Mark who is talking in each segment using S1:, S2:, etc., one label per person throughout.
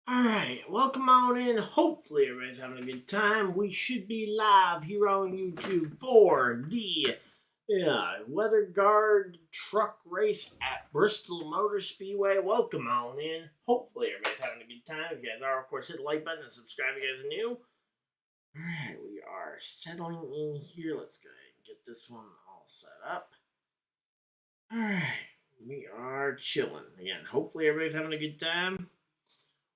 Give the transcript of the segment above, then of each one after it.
S1: Alright, welcome on in. Hopefully everybody's having a good time. We should be live here on YouTube for the Weather Guard truck race at Bristol Motor Speedway. Welcome on in. Hopefully everybody's having a good time. If you guys are, of course, hit the like button and subscribe if you guys are new. Alright, we are settling in here. Let's go ahead and get this one all set up. Alright, we are chilling. Again, hopefully everybody's having a good time.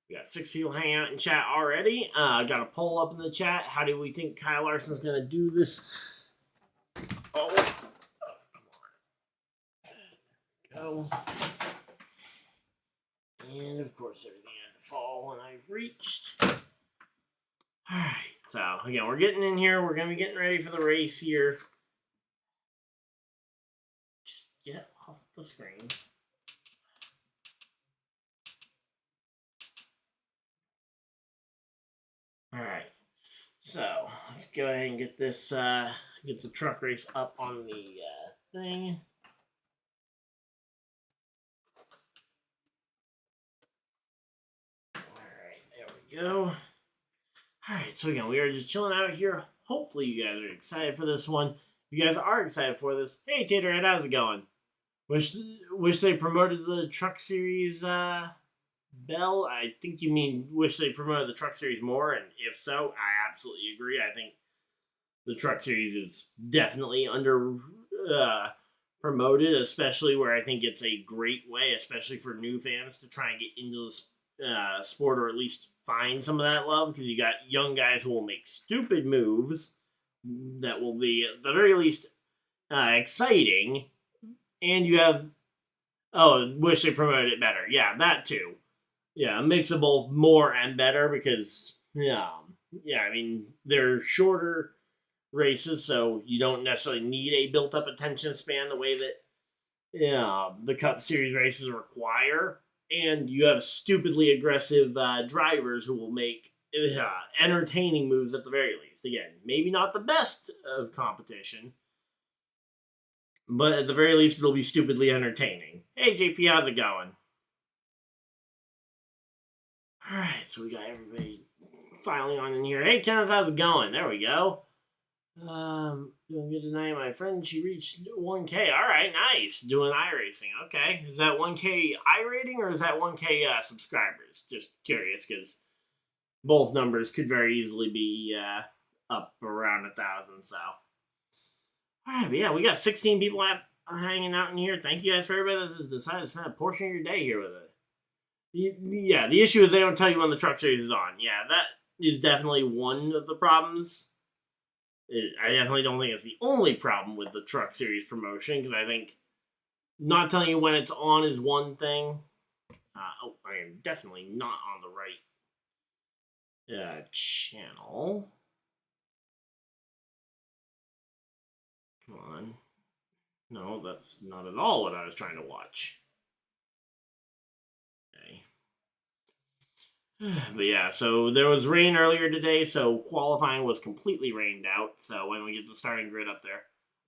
S1: We got 6 people hanging out in chat already. Got a poll up in the chat. How do we think Kyle Larson's going to do this? Oh, come on. There we go. And, of course, everything had to fall when I reached. Alright, so, again, we're getting in here. We're going to be getting ready for the race here. Just get off the screen. Alright, so let's go ahead and get this, get the truck race up on the thing. Alright, there we go. Alright, so again, we are just chilling out here. Hopefully you guys are excited for this one. If you guys are excited for this, hey Taterhead, how's it going? Wish they promoted the Truck Series, Bell, I think you mean wish they promoted the Truck Series more, and if so, I absolutely agree. I think the Truck Series is definitely under promoted, especially where I think it's a great way, especially for new fans, to try and get into the sport, or at least find some of that love, because you got young guys who will make stupid moves that will be, at the very least, exciting, and you have, wish they promoted it better. Yeah, that too. Yeah, a mix of both more and better, because, I mean, they're shorter races, so you don't necessarily need a built-up attention span the way that the Cup Series races require, and you have stupidly aggressive drivers who will make entertaining moves at the very least. Again, maybe not the best of competition, but at the very least, it'll be stupidly entertaining. Hey, JP, how's it going? Alright, so we got everybody filing on in here. Hey, Kenneth, how's it going? There we go. Doing good tonight, my friend. She reached 1K. Alright, nice. Doing iRacing. Okay. Is that 1K iRating or is that 1K subscribers? Just curious, because both numbers could very easily be up around 1,000, so. Alright, but yeah, we got 16 people hanging out in here. Thank you guys for everybody that has decided to spend a portion of your day here with it. Yeah, the issue is they don't tell you when the Truck Series is on. Yeah, that is definitely one of the problems. I definitely don't think it's the only problem with the Truck Series promotion, because I think not telling you when it's on is one thing. I am definitely not on the right channel. Come on. No, that's not at all what I was trying to watch. But yeah, so there was rain earlier today, so qualifying was completely rained out. So when we get the starting grid up there.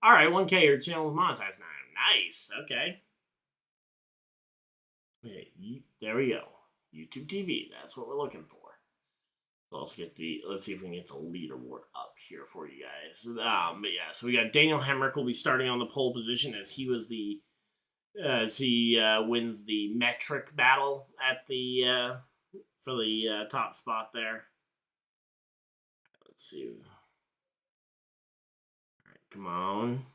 S1: Alright, 1K, your channel is monetized now. Nice, okay. Okay, there we go. YouTube TV, that's what we're looking for. So let's see if we can get the leaderboard up here for you guys. But yeah, so we got Daniel Hemrick will be starting on the pole position as he was as he wins the metric battle at the for the top spot there. Let's see. Alright, come on.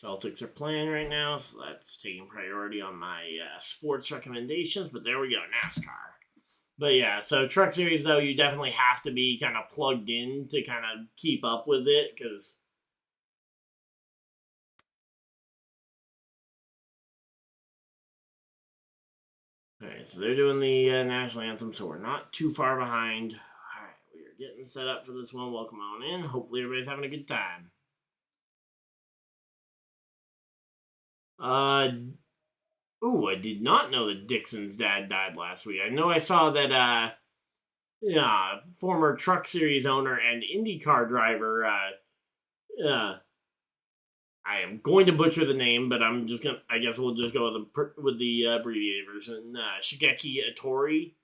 S1: Celtics are playing right now, so that's taking priority on my sports recommendations, but there we go, NASCAR. But yeah, so Truck Series, though, you definitely have to be kind of plugged in to kind of keep up with it, because alright, so they're doing the national anthem, so we're not too far behind. Alright, we are getting set up for this one. Welcome on in. Hopefully everybody's having a good time. I did not know that Dixon's dad died last week. I know I saw that former Truck Series owner and IndyCar driver, I am going to butcher the name, but I guess we'll just go with the abbreviated version. Shigeki Ittori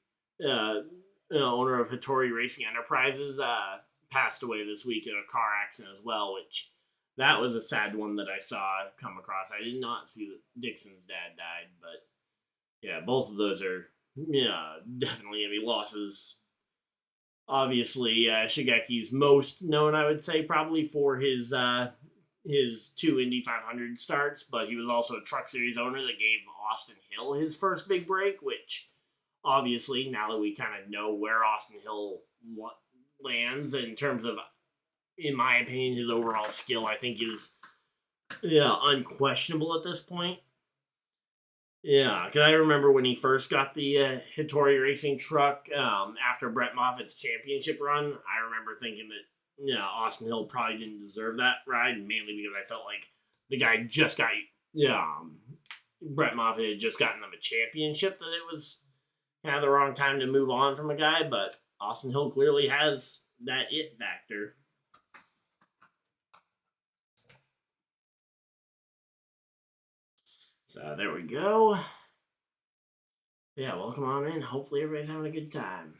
S1: owner of Hattori Racing Enterprises, passed away this week in a car accident as well, which that was a sad one that I saw come across. I did not see that Dixon's dad died, but yeah, both of those are definitely going to be losses. Obviously, Shigeki's most known, I would say, probably for his 2 Indy 500 starts, but he was also a Truck Series owner that gave Austin Hill his first big break, which obviously, now that we kind of know where Austin Hill lands in terms of, in my opinion, his overall skill, I think is unquestionable at this point. Yeah, because I remember when he first got the Hattori Racing truck after Brett Moffitt's championship run, I remember thinking that Austin Hill probably didn't deserve that ride, mainly because I felt like the guy just got, Brett Moffitt had just gotten them a championship, that it was kind of the wrong time to move on from a guy, but Austin Hill clearly has that it factor. So there we go. Yeah, welcome on in. Hopefully everybody's having a good time.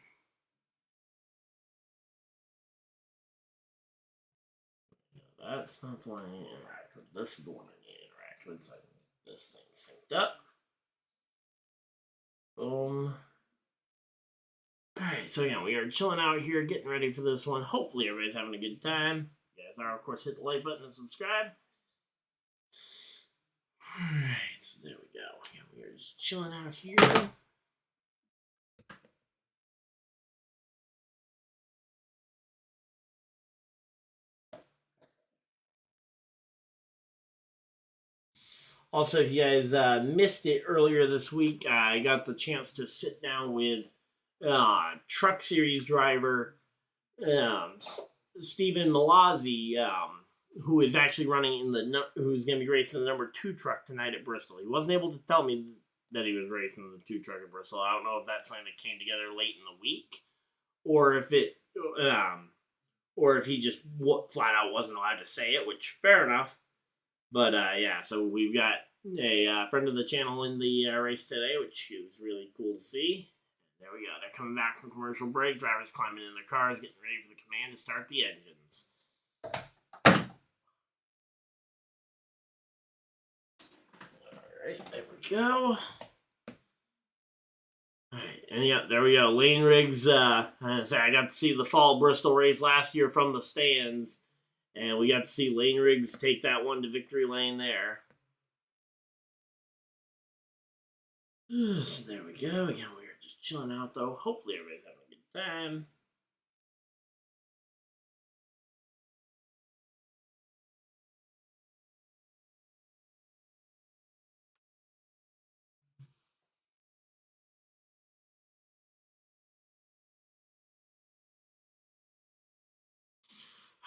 S1: That's not the one I need to interact with. This is the one I need to interact with, so I can get this thing synced up. Boom. Alright, so again, we are chilling out here, getting ready for this one. Hopefully everybody's having a good time. If you guys are, of course, hit the like button and subscribe. Alright, so there we go. Again, we are just chilling out here. Also, if you guys missed it earlier this week, I got the chance to sit down with Truck Series driver Stephen Malazzi, who is actually running in who's going to be racing the number 2 truck tonight at Bristol. He wasn't able to tell me that he was racing the 2 truck at Bristol. I don't know if that's something that came together late in the week, or if he just flat out wasn't allowed to say it, which fair enough. But yeah, so we've got a friend of the channel in the race today, which is really cool to see. There we go. They're coming back from commercial break. Drivers climbing in their cars, getting ready for the command to start the engines. Alright, there we go. Alright, and yeah, there we go. Lane Riggs, I got to see the fall Bristol race last year from the stands. And we got to see Lane Riggs take that one to victory lane there. So there we go. Again, we are just chilling out, though. Hopefully everybody's having a good time.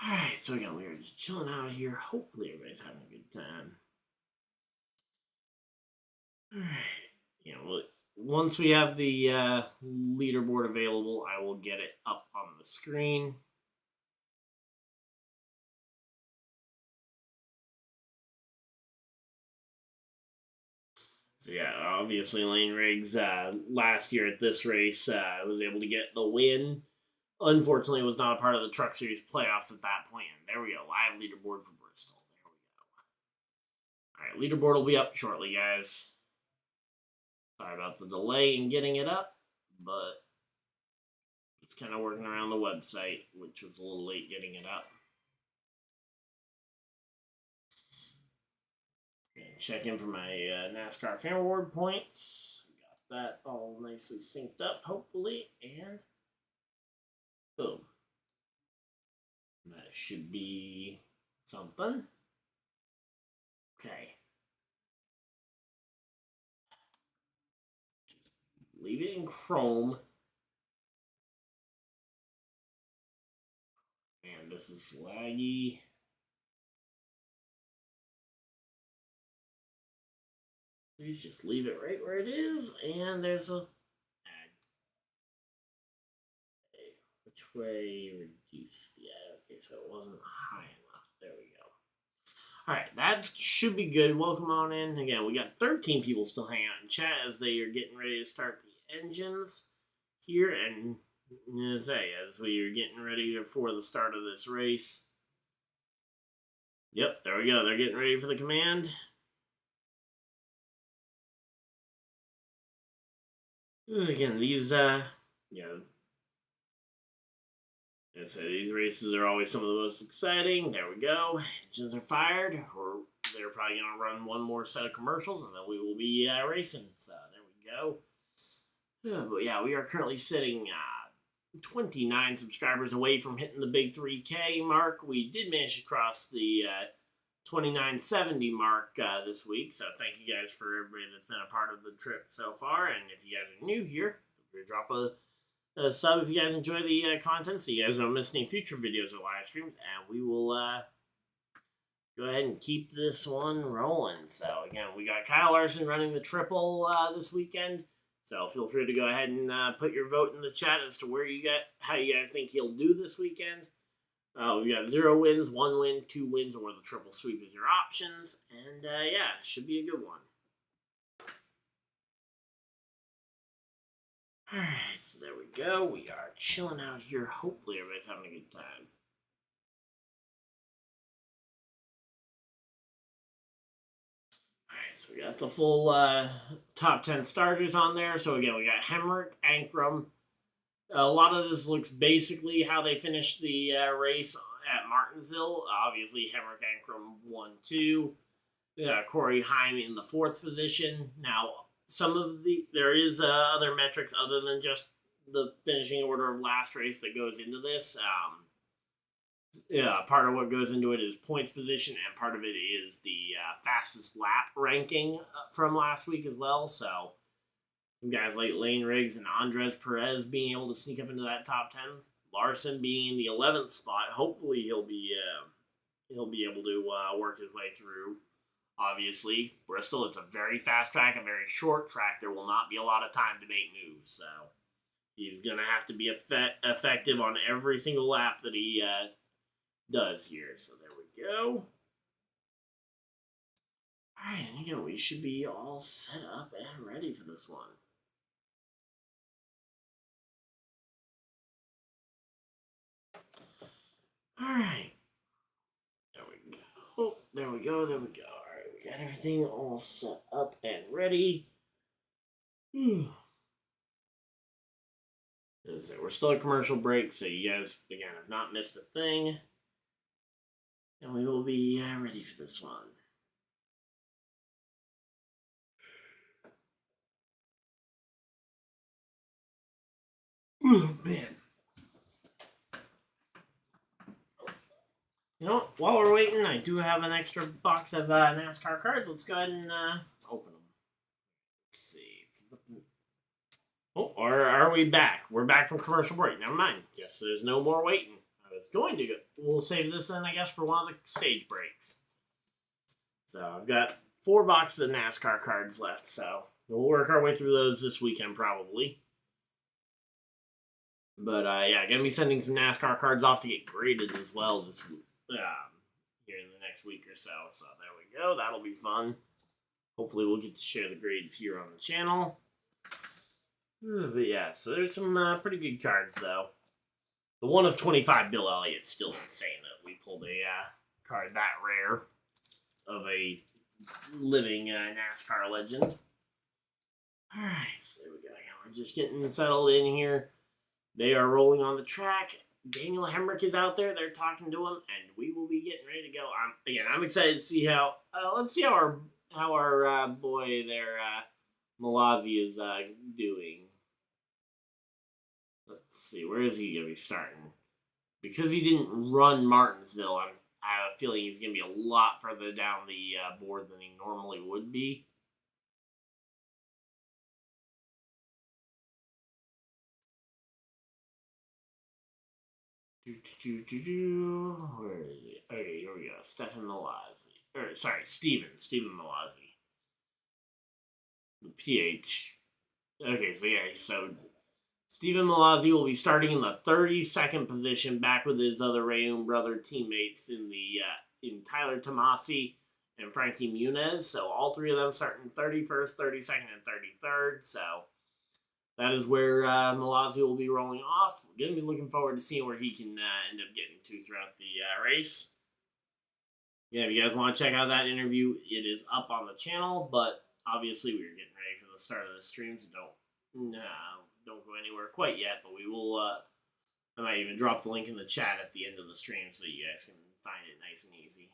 S1: Alright, so again, we are just chilling out here. Hopefully everybody's having a good time. Alright, well, once we have the leaderboard available, I will get it up on the screen. So yeah, obviously Lane Riggs last year at this race was able to get the win. Unfortunately, was not a part of the Truck Series playoffs at that point. And there we go, live leaderboard for Bristol. There we go. Alright, leaderboard will be up shortly, guys. Sorry about the delay in getting it up, but it's kind of working around the website, which was a little late getting it up. Okay, check in for my NASCAR fan award points. Got that all nicely synced up, hopefully, and boom. That should be something. Okay. Just leave it in Chrome. And this is laggy. Please just leave it right where it is. And there's a ad. Okay, which way reduce the ad? Okay, so it wasn't high enough. There we go. Alright, that should be good. Welcome on in. Again, we got 13 people still hanging out in chat as they are getting ready to start the engines. here, and as we are getting ready for the start of this race. Yep, there we go. They're getting ready for the command. Again, these these races are always some of the most exciting. There we go. Engines are fired. They're probably going to run one more set of commercials, and then we will be racing. So there we go. But yeah, we are currently sitting 29 subscribers away from hitting the big 3K mark. We did manage to cross the 2970 mark this week. So thank you guys for everybody that's been a part of the trip so far. And if you guys are new here, feel free to drop a sub if you guys enjoy the content, so you guys don't miss any future videos or live streams. And we will go ahead and keep this one rolling. So again, we got Kyle Larson running the triple this weekend. So feel free to go ahead and put your vote in the chat as to how you guys think he'll do this weekend. We got 0 wins, 1 win, 2 wins, or the triple sweep is your options. And yeah, should be a good one. Alright, so there we go. We are chilling out here. Hopefully everybody's having a good time. Alright, so we got the full top 10 starters on there. So again, we got Hemrick, Ankrum. A lot of this looks basically how they finished the race at Martinsville. Obviously, Hemrick, Ankrum 1-2. Corey Heim in the 4th position. Now, there is other metrics other than just the finishing order of last race that goes into this. Part of what goes into it is points position, and part of it is the fastest lap ranking from last week as well. So some guys like Lane Riggs and Andres Perez being able to sneak up into that top 10. Larson being in the 11th spot. Hopefully he'll be able to work his way through. Obviously, Bristol, it's a very fast track, a very short track. There will not be a lot of time to make moves, so he's going to have to be effective on every single lap that he does here. So there we go. All right, and again, we should be all set up and ready for this one. All right. There we go. There we go. There we go. All right, we got everything all set up and ready. We're still at commercial break, so you guys, again, have not missed a thing. And we will be ready for this one. Oh, man. You know, while we're waiting, I do have an extra box of NASCAR cards. Let's go ahead and open them. Let's see. Oh, or are we back? We're back from commercial break. Never mind. Guess there's no more waiting. I was going to go. We'll save this then, I guess, for one of the stage breaks. So I've got 4 boxes of NASCAR cards left. So we'll work our way through those this weekend, probably. But yeah, gonna be sending some NASCAR cards off to get graded as well this week. Here in the next week or so. So there we go. That'll be fun. Hopefully we'll get to share the grades here on the channel. But yeah, so there's some pretty good cards though. The 1 of 25 Bill Elliott's still insane that we pulled a card that rare of a living NASCAR legend. Alright, so there we go. We're just getting settled in here. They are rolling on the track. Daniel Hemrick is out there. They're talking to him, and we will be getting ready to go. I'm excited to see how. Let's see how our boy there, Malazzi, is doing. Let's see, where is he gonna be starting? Because he didn't run Martinsville, I have a feeling he's gonna be a lot further down the board than he normally would be. Where is he? Okay, here we go. Stephen Malazzi. Stephen Malazzi. The PH. Okay, so yeah, Stephen Malazzi will be starting in the 32nd position, back with his other Rayum brother teammates in Tyler Tomasi and Frankie Muniz. So all 3 of them starting 31st, 32nd, and 33rd. So that is where Malazzi will be rolling off. We're going to be looking forward to seeing where he can end up getting to throughout the race. Yeah, if you guys want to check out that interview, it is up on the channel, but obviously we are getting ready for the start of the stream, so don't go anywhere quite yet, but we will, I might even drop the link in the chat at the end of the stream so you guys can find it nice and easy.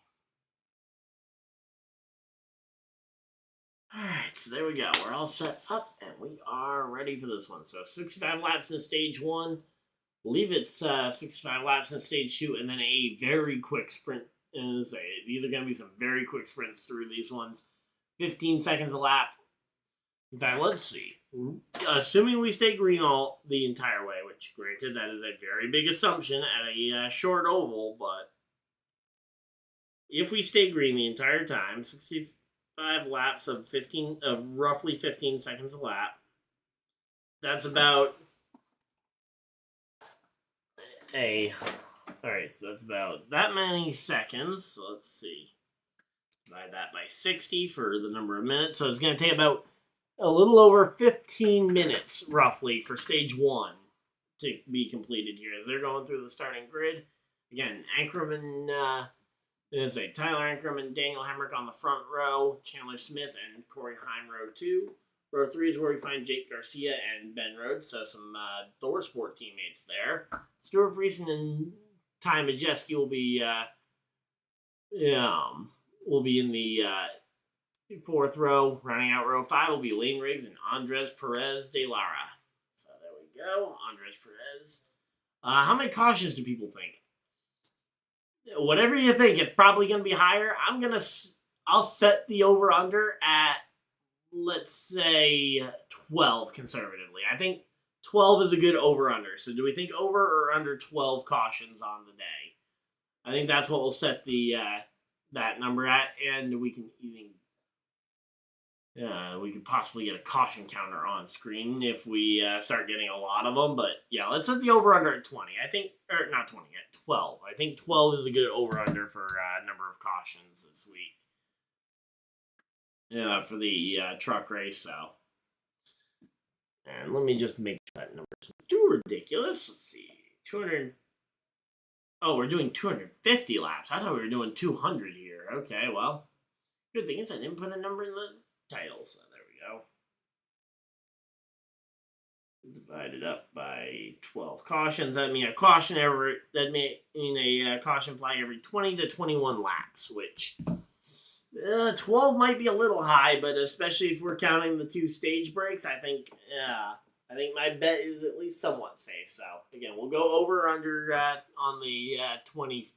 S1: Alright, so there we go. We're all set up, and we are ready for this one. So 65 laps in stage 1. I believe it's 65 laps in stage 2, and then a very quick sprint. And these are going to be some very quick sprints through these ones. 15 seconds a lap. In fact, let's see. Assuming we stay green all the entire way, which granted that is a very big assumption at a short oval, but if we stay green the entire time, 65 laps of roughly 15 seconds a lap, that's about alright, so that's about that many seconds. So let's see. Divide that by 60 for the number of minutes. So it's going to take about a little over 15 minutes, roughly, for stage 1 to be completed here. As they're going through the starting grid. Again, Ankerman, Tyler Ankerman, Daniel Hemrick on the front row, Chandler Smith and Corey Heim, row 2. Row 3 is where we find Jake Garcia and Ben Rhodes, so some ThorSport teammates there. Stuart Friesen and Ty Majeski will be in the 4th row. Running out row 5 will be Lane Riggs and Andres Perez de Lara. So there we go, Andres Perez. How many cautions do people think? Whatever you think, it's probably going to be higher. I'll set the over-under at, let's say, 12 conservatively. I think 12 is a good over-under. So do we think over or under 12 cautions on the day? I think that's what we'll set the that number at, and we can even we could possibly get a caution counter on screen if we start getting a lot of them. But yeah, let's set the over-under at 20. I think, or not 20, at 12. I think 12 is a good over-under for number of cautions this week. Yeah, for the truck race, so. And let me just make that number too ridiculous. Let's see. 200. Oh, we're doing 250 laps. I thought we were doing 200 here. Okay, well. Good thing is I didn't put a number in the title, so there we go. Divided up by 12 cautions. That means a caution a caution flag every 20 to 21 laps, which 12 might be a little high, but especially if we're counting the 2 stage breaks, I think my bet is at least somewhat safe. So again, we'll go over or under on the 25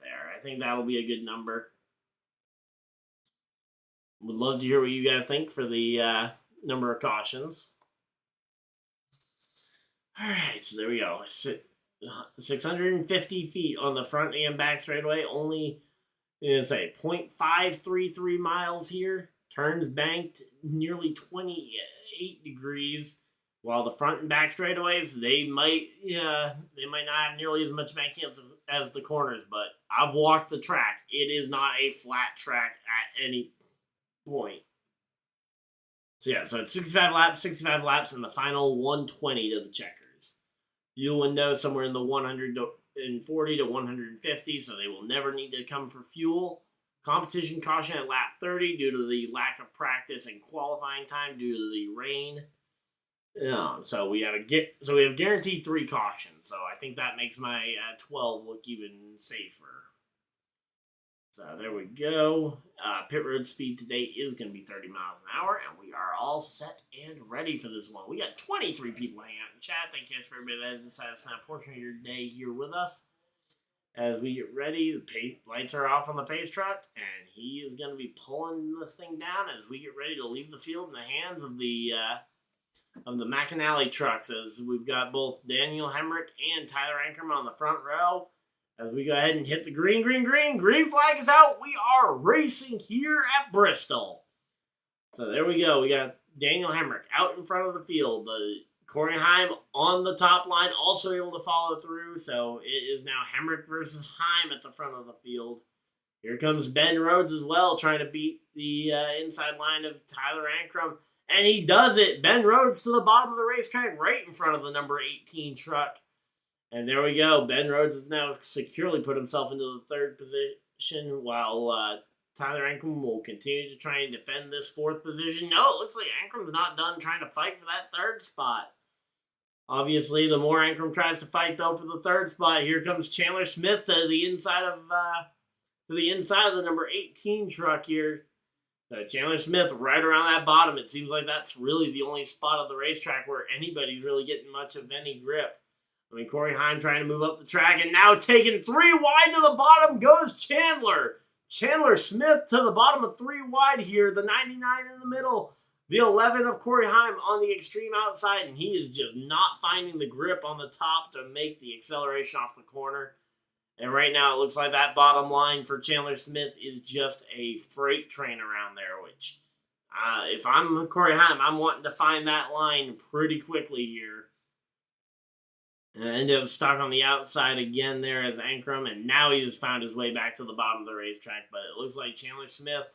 S1: there. I think that'll be a good number. Would love to hear what you guys think for the number of cautions. All right, so there we go. 650 feet on the front and back straightaway. Only, 0.533 miles here. Turns banked nearly 28 degrees. While the front and back straightaways, they might not have nearly as much banking as the corners. But I've walked the track. It is not a flat track at any point. So yeah, so it's 65 laps, and the final 120 to the checkers. Fuel window somewhere in the 140 to 150, so they will never need to come for fuel. Competition caution at lap 30 due to the lack of practice and qualifying time due to the rain. So we have guaranteed 3 cautions, so I think that makes my 12 look even safer. So there we go. Pit road speed today is going to be 30 miles an hour, and we are all set and ready for this one. We got 23 people hanging out in chat. Thank you guys for everybody that decided to spend a portion of your day here with us. As we get ready, the lights are off on the pace truck, and he is going to be pulling this thing down as we get ready to leave the field in the hands of the McAnally trucks. As we've got both Daniel Hemrick and Tyler Ankerman on the front row. As we go ahead and hit the green flag is out. We are racing here at Bristol. So there we go. We got Daniel Hemrick out in front of the field. Corey Heim on the top line, also able to follow through. So it is now Hemrick versus Heim at the front of the field. Here comes Ben Rhodes as well, trying to beat the inside line of Tyler Ankrum. And he does it. Ben Rhodes to the bottom of the racetrack, right in front of the number 18 truck. And there we go. Ben Rhodes has now securely put himself into the third position, while Tyler Ankrum will continue to try and defend this fourth position. No, it looks like Ankrum's not done trying to fight for that third spot. Obviously, the more Ankrum tries to fight, though, for the third spot, here comes Chandler Smith to the inside of the number 18 truck here. So Chandler Smith right around that bottom. It seems like that's really the only spot of the racetrack where anybody's really getting much of any grip. I mean, Corey Heim trying to move up the track, and now taking 3 wide to the bottom goes Chandler. Chandler Smith to the bottom of 3 wide here. The 99 in the middle. The 11 of Corey Heim on the extreme outside, and he is just not finding the grip on the top to make the acceleration off the corner. And right now it looks like that bottom line for Chandler Smith is just a freight train around there, which if I'm Corey Heim, I'm wanting to find that line pretty quickly here. And I ended up stuck on the outside again there as Ankrum, and now he has found his way back to the bottom of the racetrack. But it looks like Chandler Smith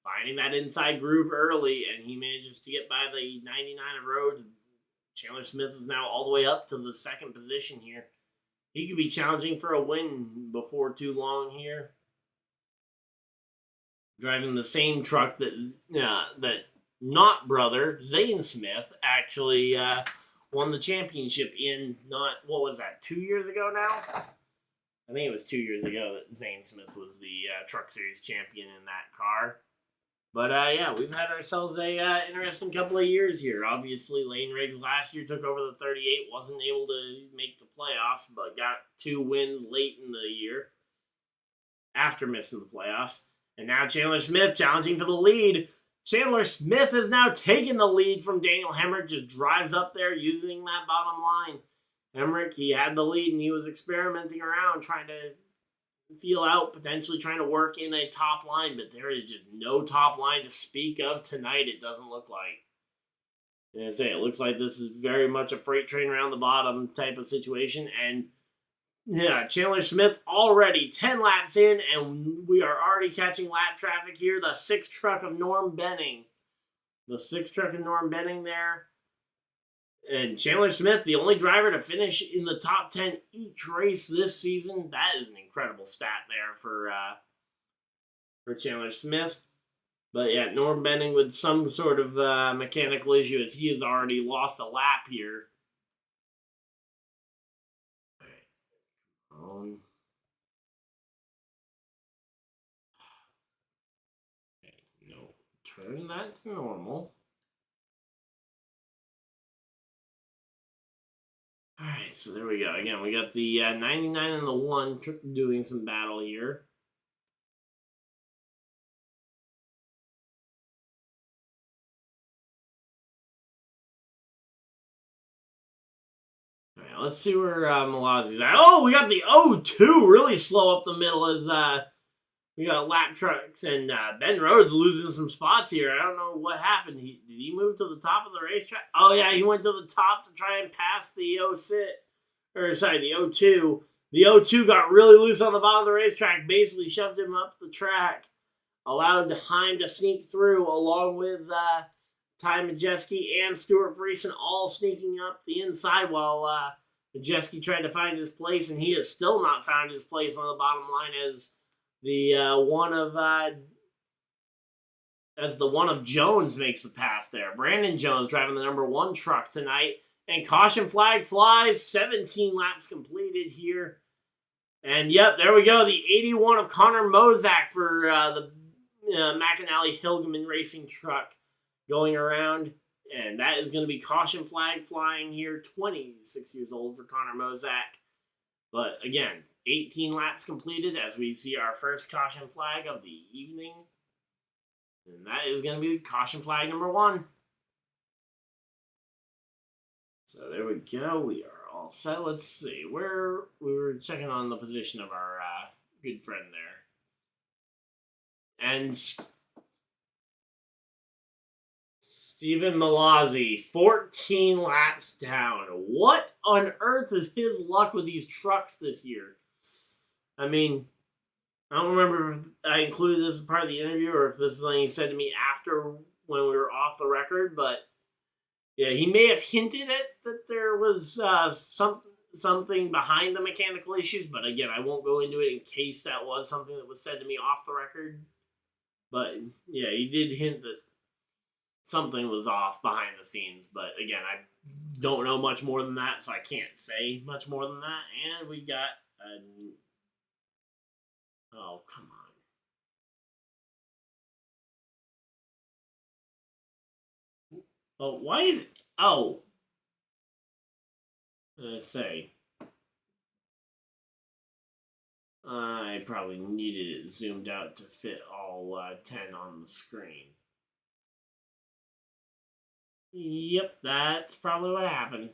S1: finding that inside groove early, and he manages to get by the 99 of Rhodes. Chandler Smith is now all the way up to the second position here. He could be challenging for a win before too long here. Driving the same truck that not brother Zane Smith actually won the championship in 2 years ago now? I think it was 2 years ago that Zane Smith was the Truck Series champion in that car. But yeah, we've had ourselves a interesting couple of years here. Obviously, Lane Riggs last year took over the 38, wasn't able to make the playoffs, but got 2 wins late in the year after missing the playoffs. And now Chandler Smith challenging for the lead. Chandler Smith has now taken the lead from Daniel Hemrick, just drives up there using that bottom line. Hemrick, he had the lead and he was experimenting around trying to feel out, potentially trying to work in a top line, but there is just no top line to speak of tonight, it doesn't look like. And I say, it looks like this is very much a freight train around the bottom type of situation, and yeah, Chandler Smith already 10 laps in, and we are already catching lap traffic here. The 6th truck of Norm Benning. The 6th truck of Norm Benning there. And Chandler Smith, the only driver to finish in the top 10 each race this season. That is an incredible stat there for Chandler Smith. But yeah, Norm Benning with some sort of mechanical issue as he has already lost a lap here. No, turn that to normal. Alright, so there we go. Again, we got the 99 and the 1 doing some battle here. Alright, let's see where Malazzi's at. Oh, we got the 0-2 really slow up the middle as we got lap trucks, and Ben Rhodes losing some spots here. I don't know what happened. Did he move to the top of the racetrack? Oh, yeah, he went to the top to try and pass the 0-2. The 0-2 got really loose on the bottom of the racetrack, basically shoved him up the track, allowed Heim to sneak through, along with Ty Majeski and Stuart Friesen all sneaking up the inside while Majeski tried to find his place, and he has still not found his place on the bottom line as the one of Jones makes the pass there. Brandon Jones driving the number 1 truck tonight. And caution flag flies. 17 laps completed here. And yep, there we go. The 81 of Connor Mozak for the McAnally Hilgeman Racing truck going around. And that is going to be caution flag flying here. 26 years old for Connor Mozak. But again, 18 laps completed as we see our first caution flag of the evening. And that is going to be caution flag number 1. So there we go. We are all set. Let's see. Where we were checking on the position of our good friend there. And Stephen Malazzi, 14 laps down. What on earth is his luck with these trucks this year? I mean, I don't remember if I included this as part of the interview or if this is something he said to me after when we were off the record, but yeah, he may have hinted at that there was something behind the mechanical issues, but again, I won't go into it in case that was something that was said to me off the record. But yeah, he did hint that something was off behind the scenes, but again, I don't know much more than that, so I can't say much more than that. And we got oh, come on. Oh, why is it? Oh, let's say I probably needed it zoomed out to fit all 10 on the screen. Yep, that's probably what happened.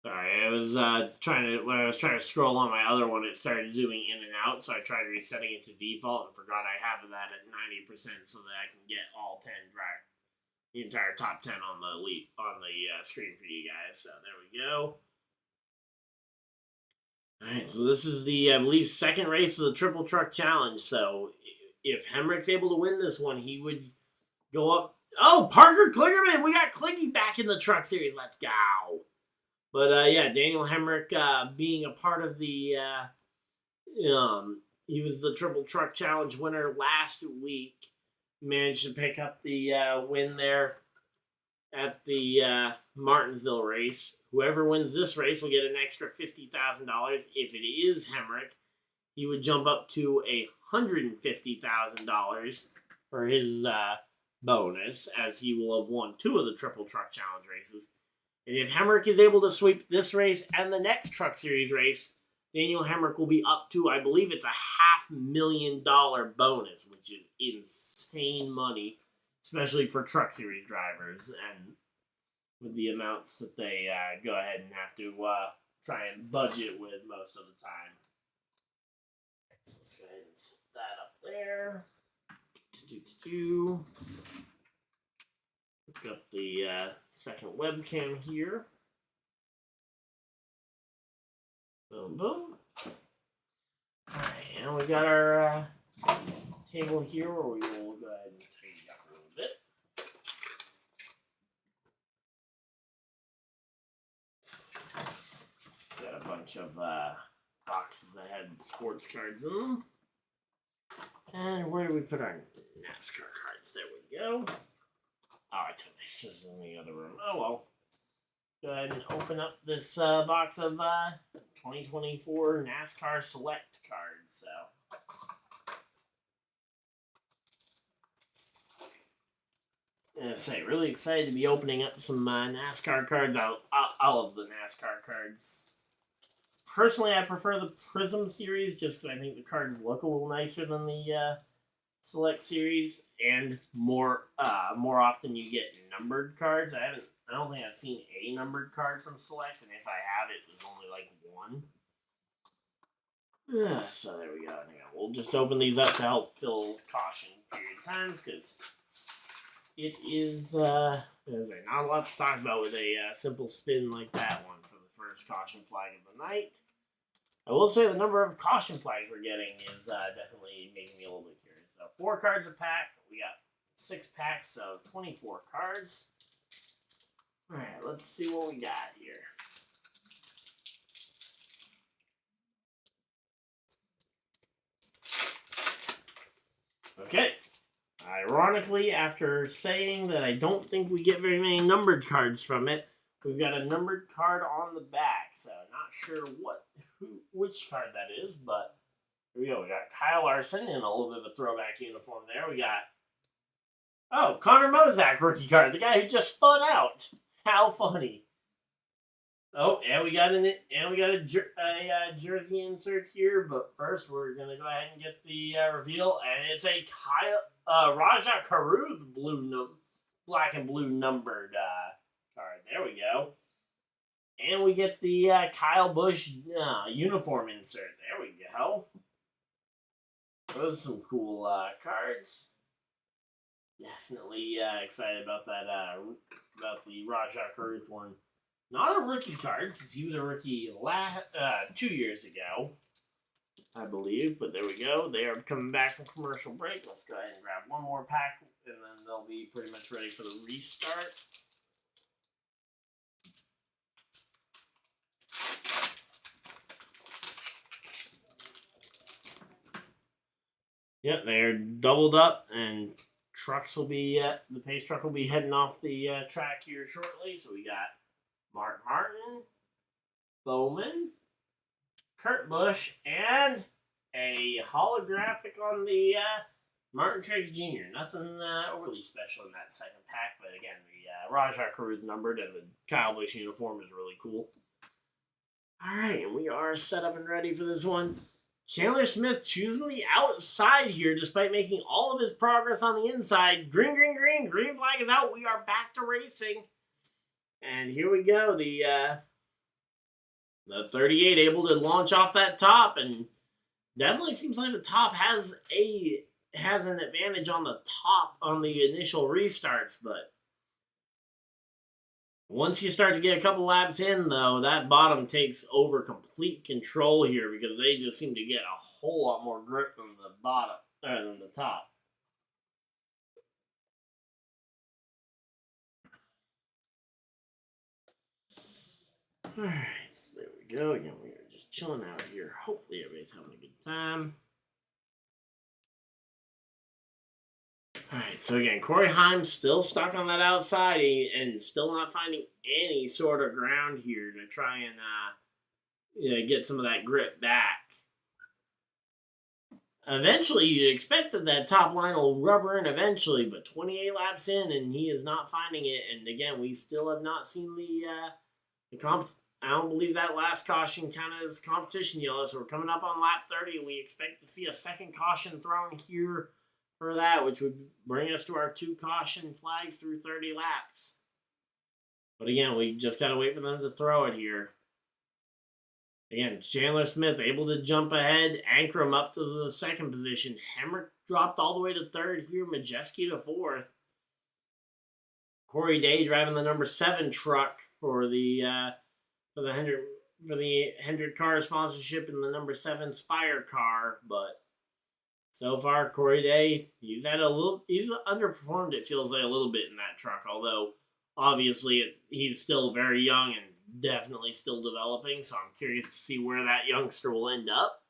S1: Sorry, I was when I was trying to scroll on my other one, it started zooming in and out, so I tried resetting it to default and forgot I have that at 90% so that I can get all 10 drive the entire top 10 on the screen for you guys. So there we go. All right, so this is the I believe second race of the Triple Truck Challenge. So if Hemrick's able to win this one, he would go up. Oh, Parker Klingerman, we got Klingy back in the Truck Series. Let's go. But yeah, Daniel Hemrick being a part of the, he was the Triple Truck Challenge winner last week. Managed to pick up the win there at the Martinsville race. Whoever wins this race will get an extra $50,000. If it is Hemrick, he would jump up to $150,000 for his bonus, as he will have won 2 of the Triple Truck Challenge races. And if Hemrick is able to sweep this race and the next Truck Series race, Daniel Hemrick will be up to, I believe it's a $500,000 bonus, which is insane money, especially for Truck Series drivers and with the amounts that they go ahead and have to try and budget with most of the time. So let's go ahead and set that up there. Look up the second webcam here. Boom, boom. Alright, and we got our table here where we will go ahead and tidy up a little bit. Got a bunch of boxes that had sports cards in them. And where do we put our NASCAR cards? There we go. Oh, I took my scissors in the other room. Oh well. Go ahead and open up this box of 2024 NASCAR Select cards. So, and I say, really excited to be opening up some NASCAR cards. I love the NASCAR cards. Personally, I prefer the Prism series just because I think the cards look a little nicer than the Select series, and more often you get numbered cards. I don't think I've seen a numbered card from Select, and if I have, it was only like one. So there we go. We'll just open these up to help fill caution period times, because it is not a lot to talk about with a simple spin like that one for the first caution flag of the night. I will say the number of caution flags we're getting is definitely making me a little bit curious. So 4 cards a pack. We got 6 packs of 24 cards. Alright, let's see what we got here. Okay. Ironically, after saying that I don't think we get very many numbered cards from it, we've got a numbered card on the back. So not sure which card that is, but here we go. We got Kyle Larson in a little bit of a throwback uniform there. We got Connor Mozak rookie card, the guy who just spun out. How funny! Oh, and we got a jersey insert here, but first we're gonna go ahead and get the reveal, and it's a Raja Caruth black and blue numbered card. There we go, and we get the Kyle Busch uniform insert. There we go. Those are some cool cards. Definitely excited about that. About the Raja Caruth one. Not a rookie card, because he was a rookie 2 years ago, I believe. But there we go. They are coming back from commercial break. Let's go ahead and grab one more pack, and then they'll be pretty much ready for the restart. Yep, they're doubled up, and trucks will be the pace truck will be heading off the track here shortly. So we got Mark Martin, Bowman, Kurt Busch, and a holographic on the Martin Truex Jr. Nothing overly special in that second pack, but again, the Rajah crew is numbered, and the Kyle Busch uniform is really cool. All right, and we are set up and ready for this one. Chandler Smith choosing the outside here despite making all of his progress on the inside. Green, green, green. Green flag is out. We are back to racing. And here we go. The 38 able to launch off that top, and definitely seems like the top has an advantage on the top on the initial restarts, but once you start to get a couple laps in, though, that bottom takes over complete control here because they just seem to get a whole lot more grip than the bottom, than the top. Alright, so there we go. Again, we are just chilling out here. Hopefully everybody's having a good time. Alright, so again, Corey Heim still stuck on that outside and still not finding any sort of ground here to try and get some of that grip back. Eventually, you'd expect that top line will rubber in eventually, but 28 laps in and he is not finding it. And again, we still have not seen the comp. I don't believe that last caution counted as competition yellow, so we're coming up on lap 30. We expect to see a second caution thrown here for that, which would bring us to our 2 caution flags through 30 laps. But again, we just got to wait for them to throw it here. Again, Chandler Smith able to jump ahead, anchor him up to the second position. Hemrick dropped all the way to third here, Majeski to fourth. Corey Day driving the number 7 truck for the Hendrick car sponsorship in the number 7 Spire car, but so far, Corey Day, he's underperformed, it feels like, a little bit in that truck, although obviously he's still very young and definitely still developing, so I'm curious to see where that youngster will end up.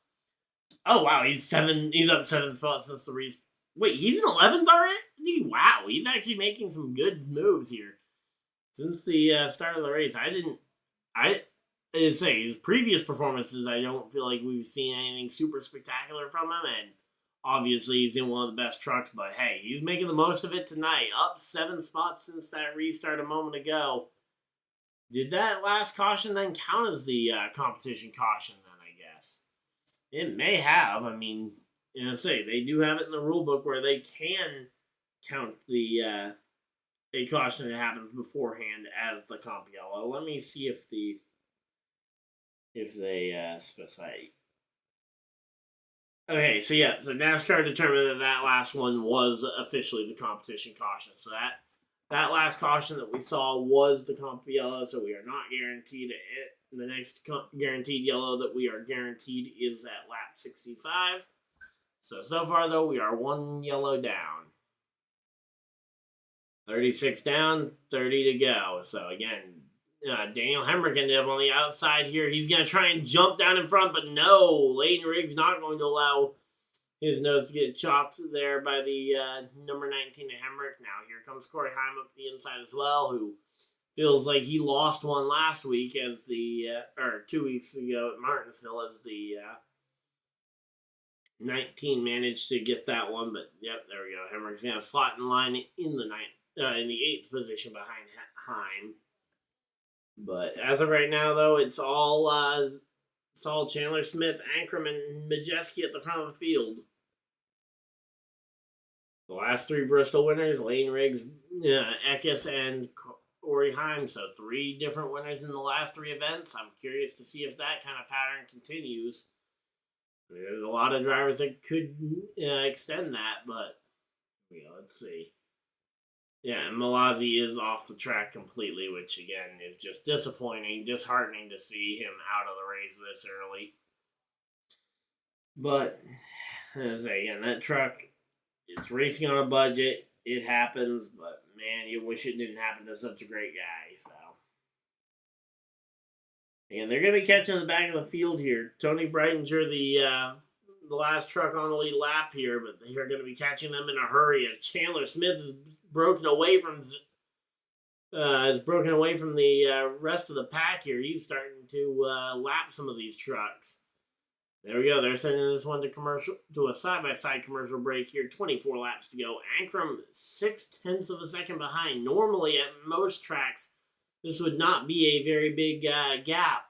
S1: Oh, wow, he's up 7 spots since the race. Wait, he's an 11th already? Wow, he's actually making some good moves here. Since the start of the race, I say, his previous performances, I don't feel like we've seen anything super spectacular from him, and obviously, he's in one of the best trucks, but hey, he's making the most of it tonight. Up 7 spots since that restart a moment ago. Did that last caution then count as the competition caution then, I guess? It may have. I mean, they do have it in the rule book where they can count the a caution that happens beforehand as the comp yellow. Let me see if they specify. Okay, so NASCAR determined that last one was officially the competition caution. So that last caution that we saw was the comp yellow, so we are not guaranteed it. The next guaranteed yellow that we are guaranteed is at lap 65. So far, though, we are 1 yellow down. 36 down, 30 to go. So, again, Daniel Hemrick ended up on the outside here. He's going to try and jump down in front, but no. Layton Riggs not going to allow his nose to get chopped there by the number 19 to Hemrick. Now here comes Corey Heim up the inside as well, who feels like he lost one last week as or 2 weeks ago at Martinsville as the 19 managed to get that one. But, yep, there we go. Hemrick's going to slot in line in the 8th position behind Heim. But as of right now, though, it's all Chandler Smith, Ankrum, and Majeski at the front of the field. The last 3 Bristol winners, Lane Riggs, Eckes, and Corey Heim. So 3 different winners in the last 3 events. I'm curious to see if that kind of pattern continues. I mean, there's a lot of drivers that could extend that, but let's see. Yeah, and Malazzi is off the track completely, which again is just disappointing, disheartening to see him out of the race this early. But as I say, again, that truck, it's racing on a budget. It happens, but man, you wish it didn't happen to such a great guy. So, and they're going to be catching the back of the field here. Tony Breitinger, the last truck on the lead lap here, but they're going to be catching them in a hurry as Chandler Smith is broken away from the rest of the pack here. He's starting to lap some of these trucks. There we go. They're sending this one to a side-by-side commercial break here. 24 laps to go. Ankrum 0.6 of a second behind. Normally, at most tracks, this would not be a very big gap.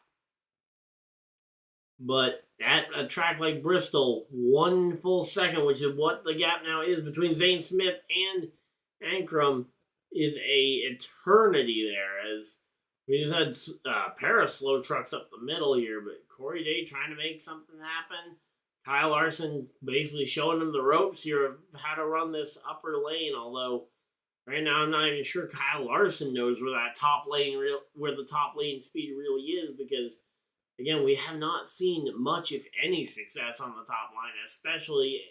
S1: But at a track like Bristol, 1 full second, which is what the gap now is between Zane Smith and Ankrum, is a eternity there. As we just had a pair of slow trucks up the middle here, but Corey Day trying to make something happen. Kyle Larson basically showing him the ropes here of how to run this upper lane, although right now I'm not even sure Kyle Larson knows where the top lane speed really is, because again, we have not seen much, if any, success on the top line, especially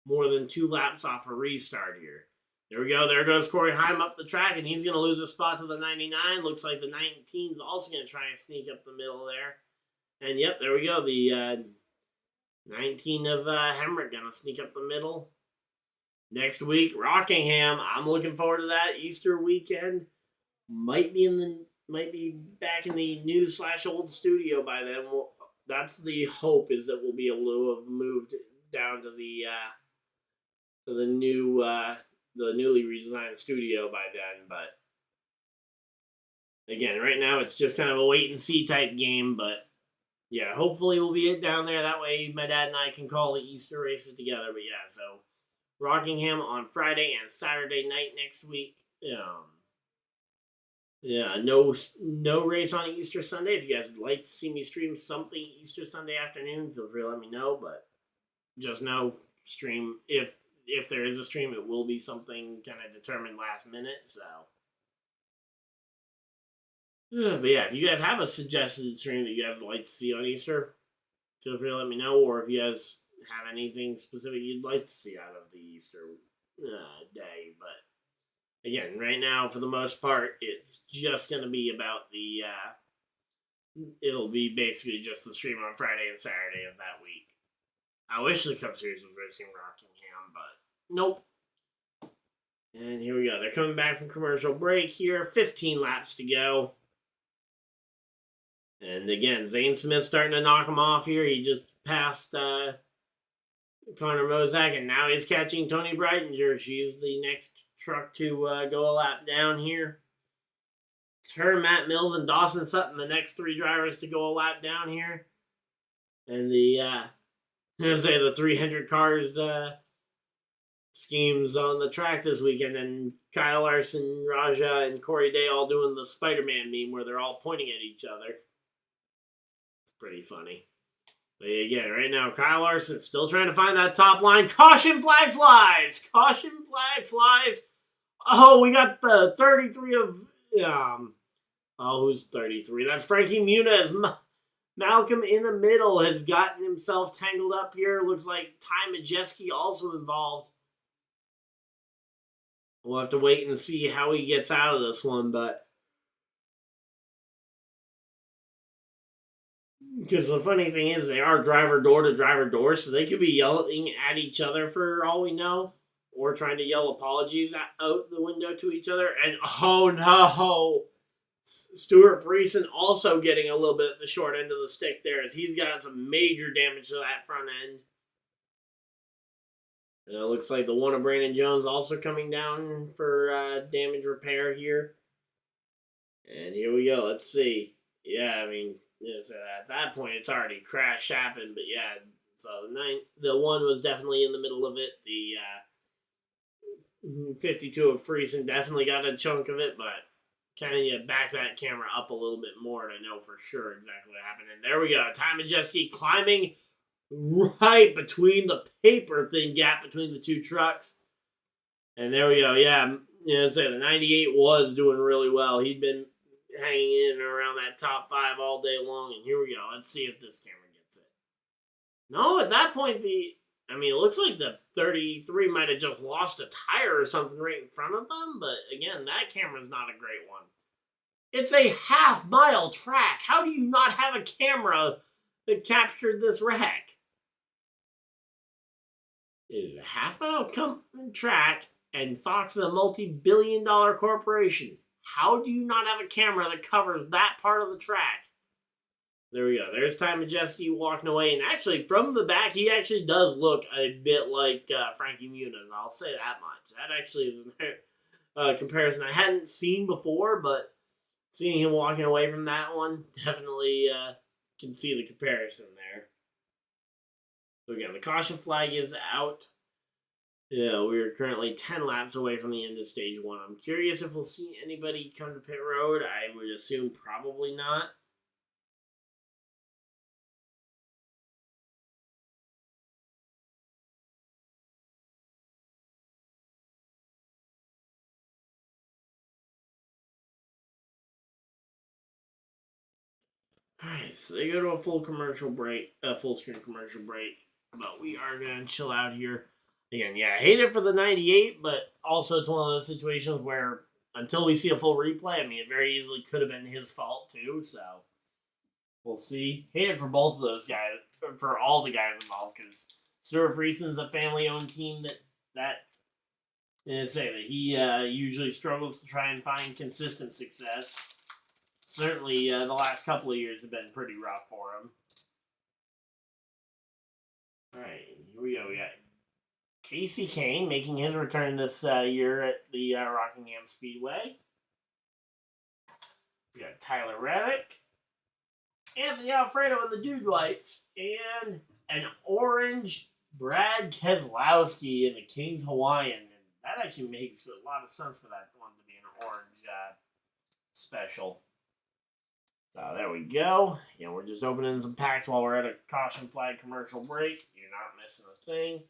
S1: more than 2 laps off a restart here. There we go. There goes Corey Heim up the track, and he's going to lose a spot to the 99. Looks like the 19's also going to try and sneak up the middle there. And, yep, there we go. The 19 of Hemrick going to sneak up the middle. Next week, Rockingham. I'm looking forward to that. Easter weekend. Might be back in the new/old studio by then. That's the hope, is that we'll be able to have moved down to the new the newly redesigned studio by then. But again, right now it's just kind of a wait and see type game. But yeah, hopefully we'll be down there. That way my dad and I can call the Easter races together. But yeah, so Rockingham on Friday and Saturday night next week. Yeah, no race on Easter Sunday. If you guys would like to see me stream something Easter Sunday afternoon, feel free to let me know. But just no stream. If there is a stream, it will be something kind of determined last minute. So, but yeah, if you guys have a suggested stream that you guys would like to see on Easter, feel free to let me know. Or if you guys have anything specific you'd like to see out of the Easter day. But again, right now, for the most part, it's just going to be about it'll be basically just the stream on Friday and Saturday of that week. I wish the Cup Series was racing Rockingham, but nope. And here we go. They're coming back from commercial break here. 15 laps to go. And again, Zane Smith starting to knock him off here. He just passed Connor Mozak, and now he's catching Tony Breitinger. She's the next truck to go a lap down here. It's her, Matt Mills, and Dawson Sutton, the next 3 drivers to go a lap down here. And the 300 cars schemes on the track this weekend, and Kyle Larson, Raja, and Corey Day all doing the Spider-Man meme where they're all pointing at each other. It's pretty funny. But again, right now, Kyle Larson's still trying to find that top line. Caution flag flies! Caution flag flies! Oh, we got the 33 of... who's 33? That's Frankie Muniz. Malcolm in the middle has gotten himself tangled up here. Looks like Ty Majeski also involved. We'll have to wait and see how he gets out of this one, but... Because the funny thing is, they are driver door to driver door, so they could be yelling at each other for all we know, or trying to yell apologies out the window to each other. And oh no, Stuart Friesen also getting a little bit the short end of the stick there, as he's got some major damage to that front end. And it looks like the one of Brandon Jones also coming down for damage repair here. And here we go. Let's see. Yeah, I mean, so at that point, it's already crash happened. But yeah, so the one was definitely in the middle of it. The 52 of Friesen definitely got a chunk of it, but kind of back that camera up a little bit more to know for sure exactly what happened. And there we go. Ty Majeski climbing right between the paper thin gap between the 2 trucks. And there we go. Yeah, say the 98 was doing really well. He'd been hanging in around that top 5 all day long, and here we go. Let's see if this camera gets it. No, at that point, it looks like the 33 might have just lost a tire or something right in front of them, but again, that camera's not a great one. It's a half-mile track. How do you not have a camera that captured this wreck? It is a half-mile track, and Fox is a multi-billion-dollar corporation. How do you not have a camera that covers that part of the track? There we go. There's Ty Majeski walking away, and actually, from the back, he actually does look a bit like Frankie Muniz. I'll say that much. That actually is a comparison I hadn't seen before, but seeing him walking away from that one, definitely can see the comparison there. So again, the caution flag is out. Yeah, we're currently 10 laps away from the end of stage 1. I'm curious if we'll see anybody come to pit road. I would assume probably not. Alright, so they go to a full screen commercial break. But we are going to chill out here. Again, yeah, I hate it for the 98, but also it's one of those situations where until we see a full replay, it very easily could have been his fault too, so we'll see. Hate it for both of those guys, for all the guys involved, because Stuart Frieson's a family-owned team that he usually struggles to try and find consistent success. Certainly, the last couple of years have been pretty rough for him. Alright, here we go. We got Casey Kane making his return this year at the Rockingham Speedway. We got Tyler Reddick, Anthony Alfredo in the Dude Lights, and an orange Brad Keselowski in the King's Hawaiian. And that actually makes a lot of sense for that one to be an orange special. So there we go. We're just opening some packs while we're at a caution flag commercial break. You're not missing a thing.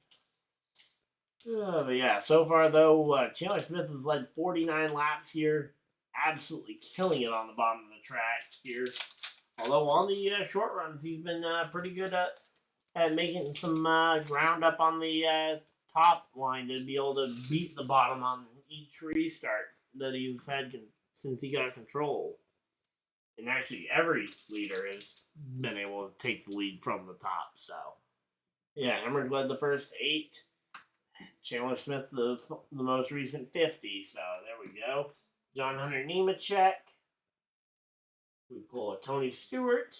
S1: But yeah, so far though, Chandler Smith has led 49 laps here. Absolutely killing it on the bottom of the track here. Although on the short runs, he's been pretty good at making some ground up on the top line to be able to beat the bottom on each restart that he's had since he got control. And actually, every leader has been able to take the lead from the top. So, yeah, Emmerich led the first 8. Chandler Smith, the most recent 50. So, there we go. John Hunter Nemechek. We pull a Tony Stewart.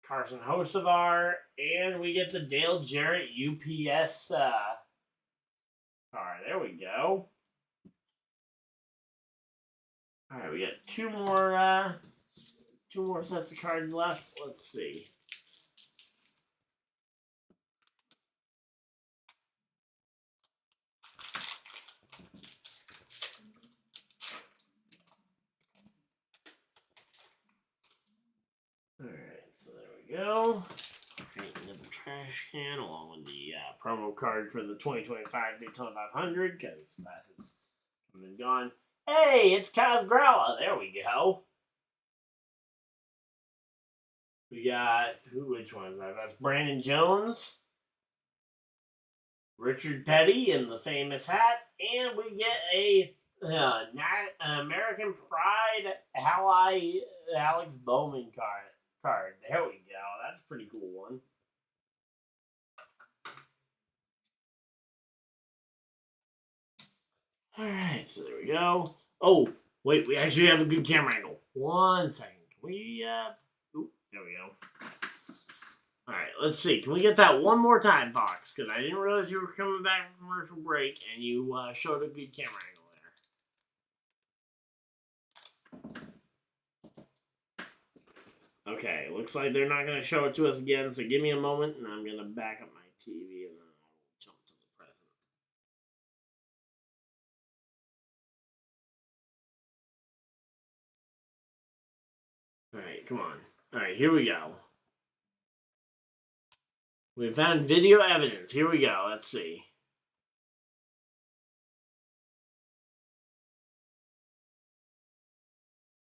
S1: Carson Hocevar. And we get the Dale Jarrett UPS car. There we go. All right, we got two more sets of cards left. Let's see. All right, so there we go. Into the trash can along with the promo card for the 2025 Daytona 500 because that has come and gone. Hey, it's Kaz Gralla. There we go. We got, which one is that? That's Brandon Jones, Richard Petty in the famous hat, and we get a American Pride Alex Bowman card. There we go. That's a pretty cool one. Alright, so there we go. Oh, wait, we actually have a good camera angle. 1 second. Can we, there we go. Alright, let's see. Can we get that one more time, Fox? Because I didn't realize you were coming back from commercial break, and you showed a good camera angle there. Okay, looks like they're not going to show it to us again, so give me a moment, and I'm going to back up my TV, and then I will jump to the present. Alright, come on. Alright, here we go. We found video evidence. Here we go. Let's see.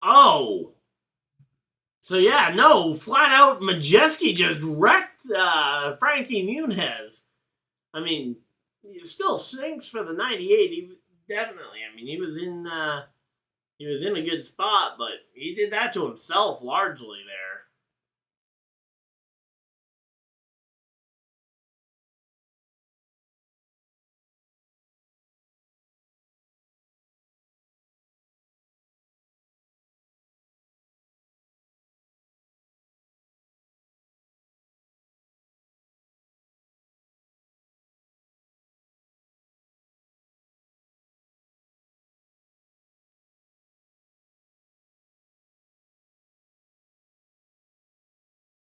S1: Oh! So yeah, no, flat out, Majeski just wrecked Frankie Muniz. I mean, he still sinks for the 98. He definitely. I mean, he was in a good spot, but he did that to himself largely there.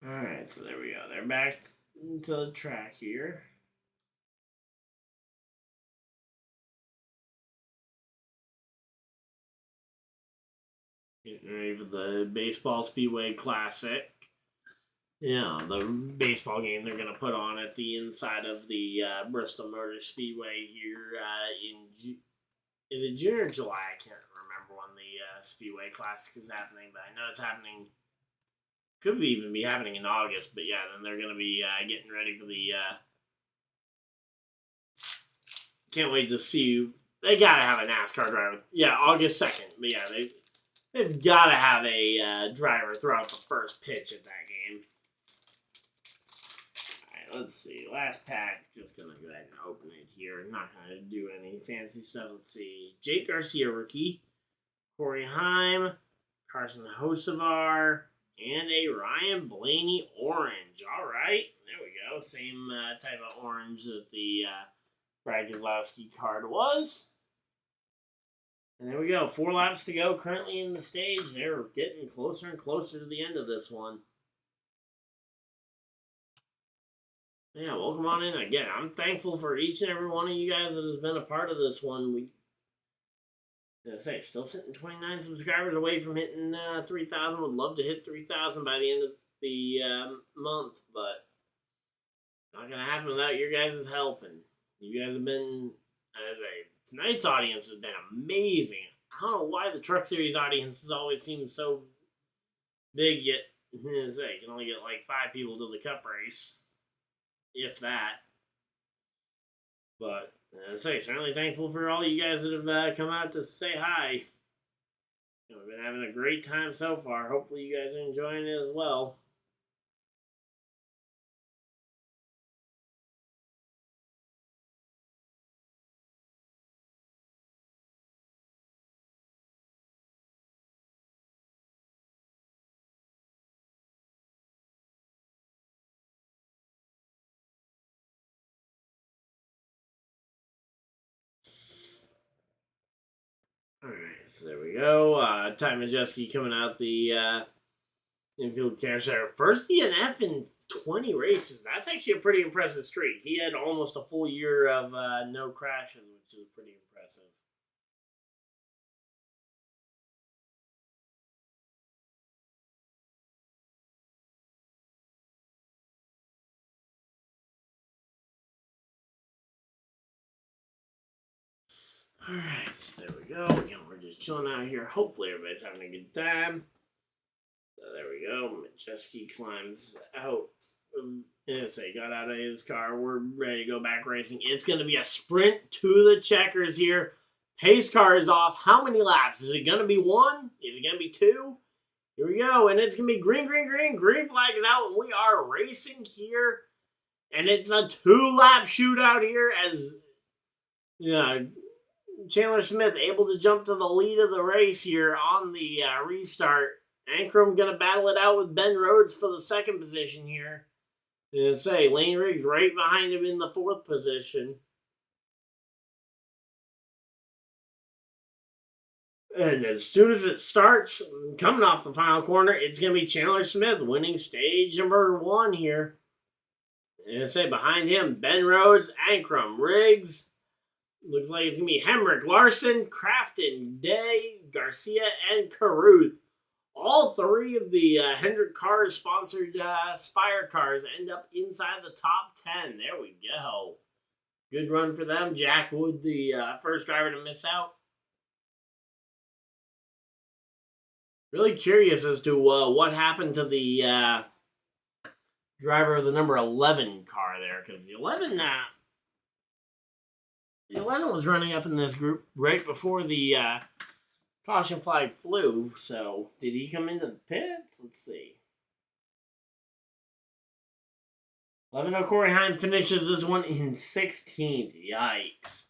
S1: All right, so there we go. They're back to the track here. Getting ready for the Baseball Speedway Classic. Yeah, the baseball game they're going to put on at the inside of the Bristol Motor Speedway here is it June or July? I can't remember when the Speedway Classic is happening, but I know it's happening. Could even be happening in August, but yeah, then they're going to be getting ready for the. Can't wait to see. They got to have a NASCAR driver. Yeah, August 2nd. But yeah, they've got to have a driver throw out the first pitch at that game. Let's see. Last pack. Just going to go ahead and open it here. Not going to do any fancy stuff. Let's see. Jake Garcia, rookie. Corey Heim. Carson Hocevar. And a Ryan Blaney orange. All right. There we go. Same type of orange that the Brad Keselowski card was. And there we go. 4 laps to go currently in the stage. They're getting closer and closer to the end of this one. Yeah, welcome on in again. I'm thankful for each and every one of you guys that has been a part of this one. Still sitting 29 subscribers away from hitting 3,000. Would love to hit 3,000 by the end of the month, but not going to happen without your guys' help. And you guys have been, tonight's audience has been amazing. I don't know why the Truck Series audience has always seemed so big, yet, you can only get like 5 people to the Cup race. If that. But, certainly thankful for all you guys that have come out to say hi. We've been having a great time so far. Hopefully you guys are enjoying it as well. Alright, so there we go. Ty Majeski coming out the infield carousel. First DNF in 20 races. That's actually a pretty impressive streak. He had almost a full year of no crashes, which is pretty impressive. Alright, so there we go. Again, we're just chilling out here. Hopefully everybody's having a good time. So there we go. Majeski climbs out. Got out of his car. We're ready to go back racing. It's going to be a sprint to the checkers here. Pace car is off. How many laps? Is it going to be 1? Is it going to be 2? Here we go. And it's going to be green, green, green. Green flag is out. And we are racing here. And it's a 2-lap shootout here as Chandler Smith able to jump to the lead of the race here on the restart. Ankrum going to battle it out with Ben Rhodes for the 2nd position here. Lane Riggs right behind him in the 4th position. And as soon as it starts, coming off the final corner, it's going to be Chandler Smith winning stage number 1 here. And behind him, Ben Rhodes, Ankrum, Riggs. Looks like it's going to be Hemrick, Larson, Crafton, Day, Garcia, and Caruth. All 3 of the Hendrick Cars sponsored Spire cars end up inside the top 10. There we go. Good run for them. Jack Wood, the first driver to miss out. Really curious as to what happened to the driver of the number 11 car there, because the 11 was running up in this group right before the caution flag flew. So did he come into the pits? Let's see. 11 Corey Heim finishes this one in 16th. Yikes.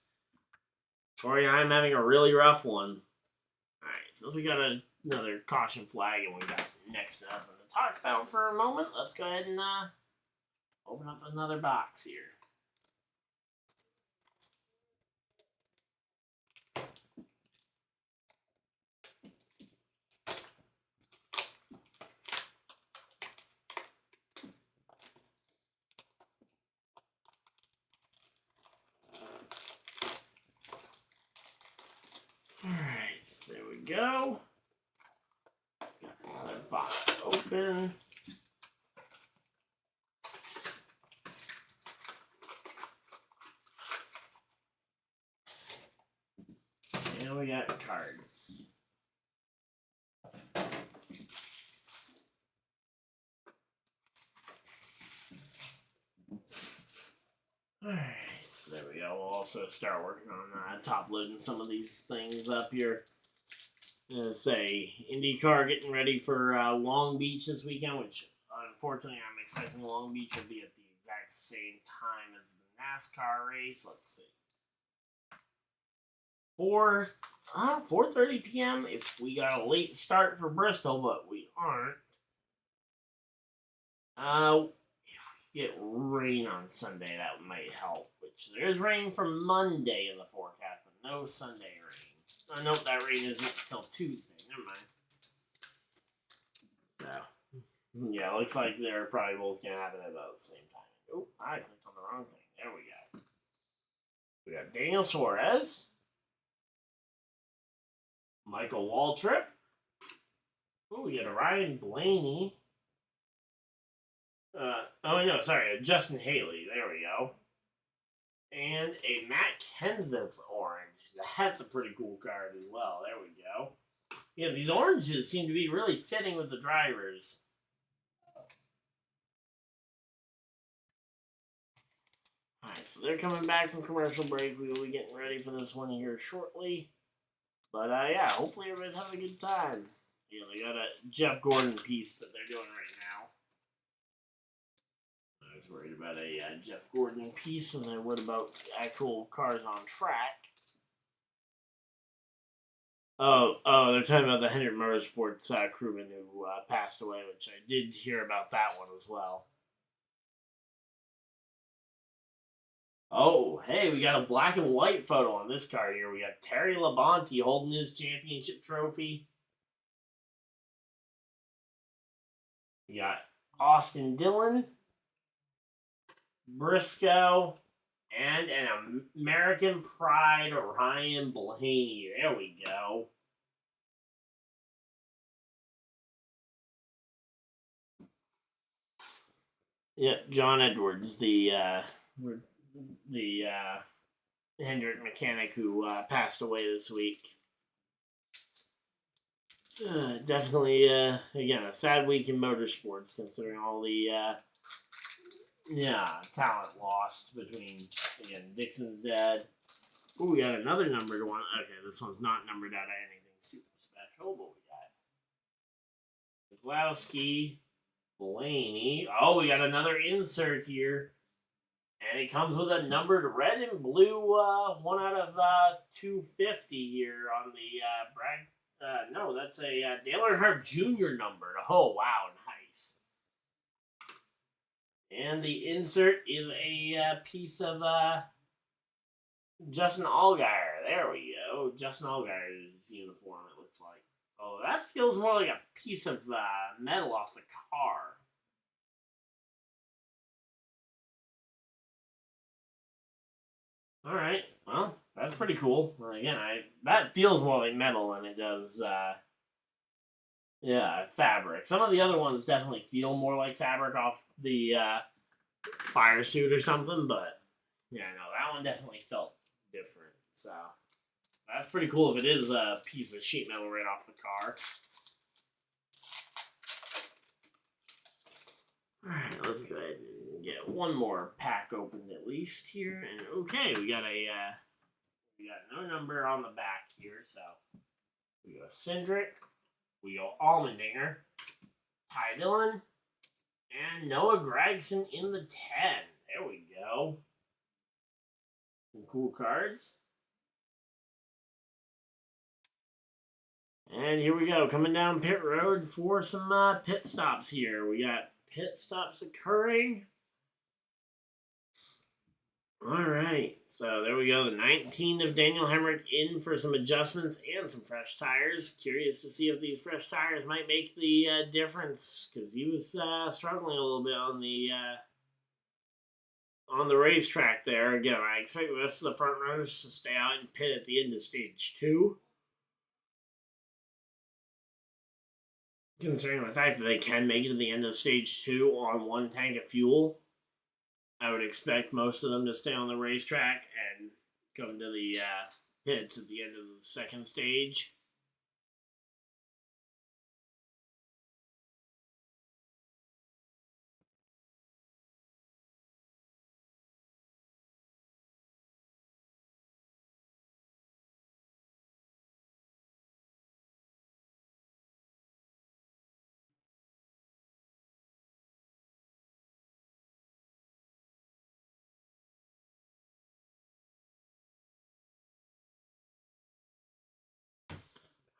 S1: Corey Heim having a really rough one. Alright, so we got another caution flag, and we got next to nothing to talk about for a moment. Let's go ahead and open up another box here. Alright, so there we go. Got another box open. And we got cards. Alright, so there we go. We'll also start working on top loading some of these things up here. Say, IndyCar getting ready for Long Beach this weekend, which unfortunately I'm expecting Long Beach will be at the exact same time as the NASCAR race. Let's see. 4:30 p.m. if we got a late start for Bristol, but we aren't. If we get rain on Sunday, that might help. Which there's rain for Monday in the forecast, but no Sunday rain. Nope, that rain isn't until Tuesday. Never mind. So, yeah, looks like they're probably both gonna happen at about the same time. Oh, I clicked on the wrong thing. There we go. We got Daniel Suarez. Michael Waltrip. Oh, we got a Ryan Blaney. Justin Haley. There we go. And a Matt Kenseth orange. That's a pretty cool card as well. There we go. Yeah, these oranges seem to be really fitting with the drivers. Alright, so they're coming back from commercial break. We will be getting ready for this one here shortly. But, yeah, hopefully everybody's having a good time. Yeah, they got a Jeff Gordon piece that they're doing right now. I was worried about a Jeff Gordon piece, and then what about actual cars on track? Oh, they're talking about the Hendrick Motorsports crewman who passed away, which I did hear about that one as well. Oh, hey, we got a black and white photo on this card here. We got Terry Labonte holding his championship trophy. We got Austin Dillon, Briscoe, and an American Pride Ryan Blaney. There we go. Yep, John Edwards, the Hendrick mechanic who passed away this week. Definitely, again, a sad week in motorsports, considering all the talent lost between, again, Dixon's dead. Ooh, we got another numbered one. Okay, this one's not numbered out of anything super special, but we got Kozlowski, Blaney. Oh, we got another insert here. And it comes with a numbered red and blue 1 out of 250 here on the no, that's a Dale Earnhardt Jr. numbered. Oh, wow, nice. And the insert is a piece of Justin Allgaier. There we go. Justin Allgaier's uniform, it looks like. Oh, that feels more like a piece of metal off the car. All right. Well, that's pretty cool. Again, that feels more like metal than it does, fabric. Some of the other ones definitely feel more like fabric off the fire suit or something, but yeah, no, that one definitely felt different. So that's pretty cool if it is a piece of sheet metal right off the car. Alright, let's go ahead and get one more pack opened at least here. And okay, we got no number on the back here, so we go Cindric, we go Allmendinger, Ty Dillon, and Noah Gragson in the 10. There we go. Some cool cards. And here we go, coming down pit road for some pit stops here. We got pit stops occurring. All right, so there we go. The 19 of Daniel Hemrick in for some adjustments and some fresh tires. Curious to see if these fresh tires might make the difference, because he was struggling a little bit on the racetrack there. Again, I expect the rest of the front runners to stay out and pit at the end of stage 2. Considering the fact that they can make it to the end of stage 2 on 1 tank of fuel, I would expect most of them to stay on the racetrack and come to the pits at the end of the second stage.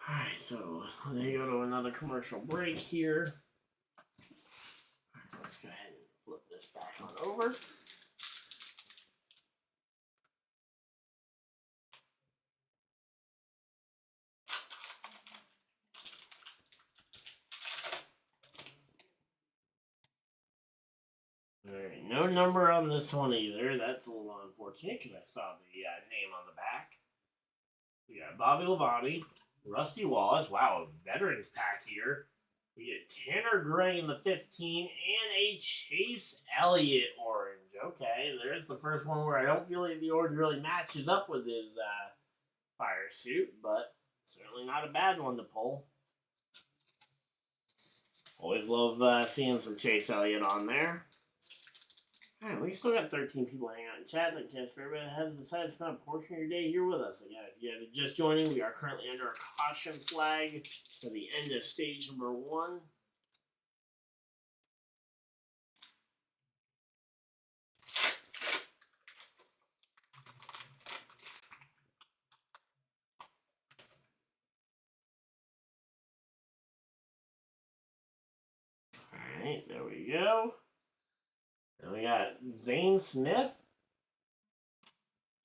S1: Alright, so they go to another commercial break here. Alright, let's go ahead and flip this back on over. Alright, no number on this one either. That's a little unfortunate because I saw the name on the back. We got Bobby Labonte, Rusty Wallace. Wow, a veterans pack here. We get Tanner Gray in the 15 and a Chase Elliott orange. Okay, there's the first one where I don't feel like the orange really matches up with his fire suit, but certainly not a bad one to pull. Always love seeing some Chase Elliott on there. Alright, we still got 13 people hanging out in chat. Thank you guys for everybody that has decided to spend a portion of your day here with us. Again, if you guys are just joining, we are currently under a caution flag for the end of stage number 1. Alright, there we go. Then we got Zane Smith,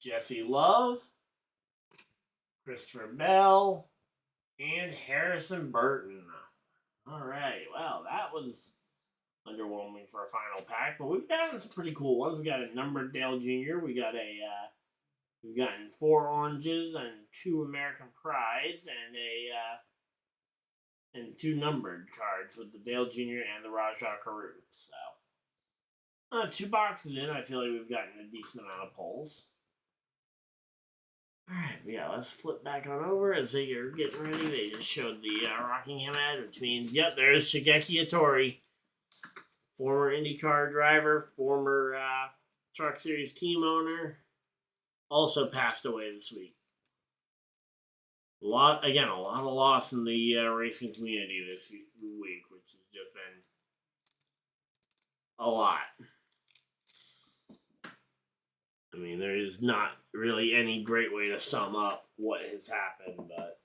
S1: Jesse Love, Christopher Bell, and Harrison Burton. Alright, well, that was underwhelming for a final pack, but we've gotten some pretty cool ones. We got a numbered Dale Jr., we've gotten 4 oranges and 2 American Prides and 2 numbered cards with the Dale Jr. and the Rajah Caruth. So 2 boxes in, I feel like we've gotten a decent amount of pulls. Alright, yeah, let's flip back on over as they are getting ready. They just showed the Rockingham ad, which means, yep, there's Shigeki Hattori, former IndyCar driver, former Truck Series team owner, also passed away this week. A lot of loss in the racing community this week, which has just been a lot. I mean, there is not really any great way to sum up what has happened, but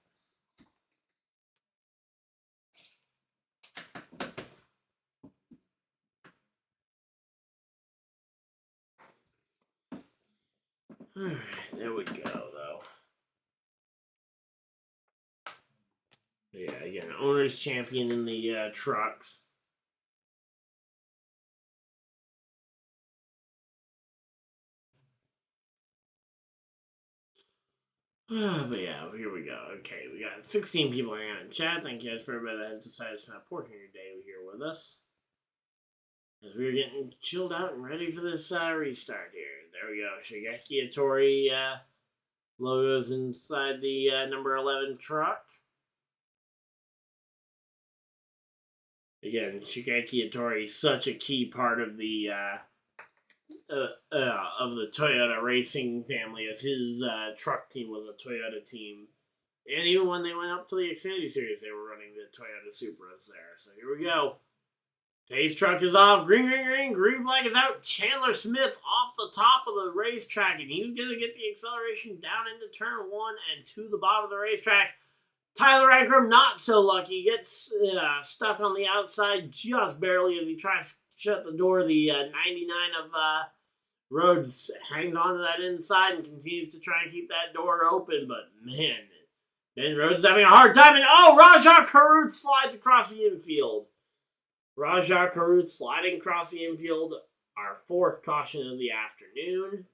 S1: alright, there we go, though. Yeah, again, owner's champion in the trucks. But yeah, here we go. Okay, we got 16 people hanging out in chat. Thank you guys for everybody that has decided to spend a portion of your day here with us. As we're getting chilled out and ready for this restart here. There we go. Shigeki Hattori logos inside the number 11 truck. Again, Shigeki Hattori, such a key part of the Toyota racing family, as his truck team was a Toyota team. And even when they went up to the Xfinity Series, they were running the Toyota Supras there. So here we go. Pace truck is off. Green, green, green. Green flag is out. Chandler Smith off the top of the racetrack, and he's going to get the acceleration down into turn 1 and to the bottom of the racetrack. Tyler Ankrum, not so lucky, gets stuck on the outside just barely as he tries to shut the door. The 99 of Rhodes hangs on to that inside and continues to try and keep that door open, but man, then Rhodes having a hard time, and Rajah Caruth slides across the infield. Rajah Caruth sliding across the infield, our 4th caution of the afternoon.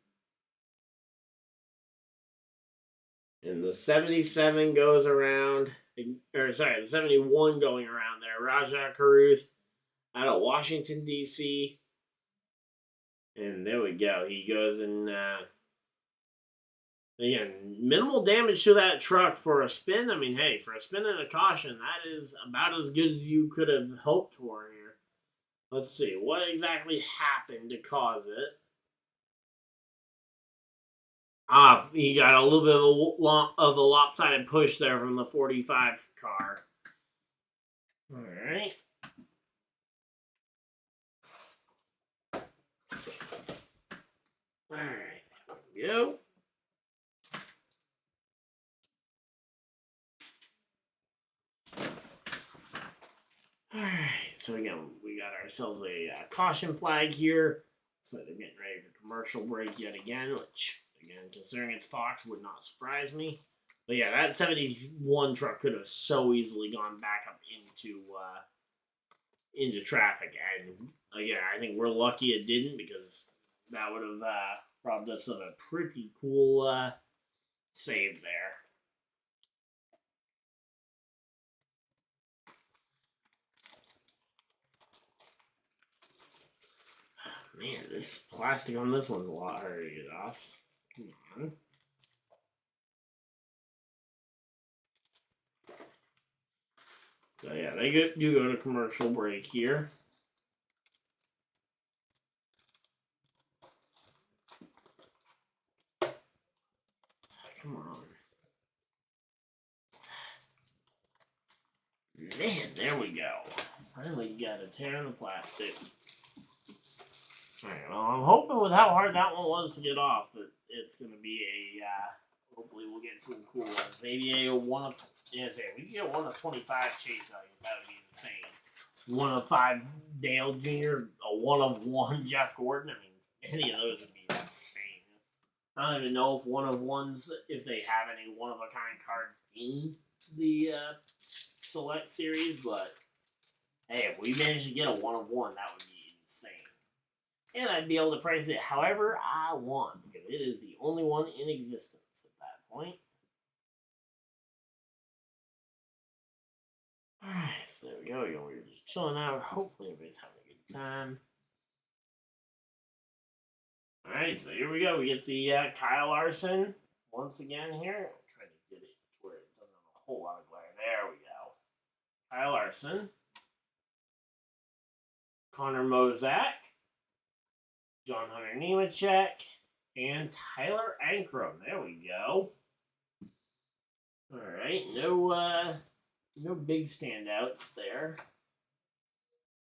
S1: And the 77 goes around, the 71 going around there. Rajah Caruth out of Washington, D.C. And there we go. He goes and, again, minimal damage to that truck for a spin. I mean, hey, for a spin and a caution, that is about as good as you could have hoped for here. Let's see, what exactly happened to cause it? He got a little bit of a lopsided push there from the 45 car. All right. All right, there we go. All right, so again, we got ourselves a caution flag here. So they're getting ready for commercial break yet again, which, again, considering it's Fox, would not surprise me. But yeah, that 71 truck could have so easily gone back up into traffic. And again, I think we're lucky it didn't, because that would have robbed us of a pretty cool save there. Man, this plastic on this one's a lot harder to get off. Come on. So yeah, they do go to commercial break here. Come on. Man, there we go. Finally got a tear in the plastic. Alright, well, I'm hoping with how hard that one was to get off that it's going to be hopefully we'll get some cool ones. Maybe a 1 of, we can get 1 of 25 Chase Elliott. That would be insane. 1 of 5 Dale Jr., a 1 of 1 Jeff Gordon. I mean, any of those would be insane. I don't even know if 1 of 1s, if they have any 1 of a kind cards in the Select Series, but hey, if we manage to get a 1 of 1, that would be insane. And I'd be able to price it however I want, because it is the only one in existence at that point. Alright, so there we go. We're just chilling out. Hopefully everybody's having a good time. Alright, so here we go. We get the Kyle Larson once again here. I'll try to get it where it doesn't have a whole lot of glare. There we go. Kyle Larson. Connor Mozak. John Hunter Nemechek. And Tyler Ankrum. There we go. Alright, no big standouts there.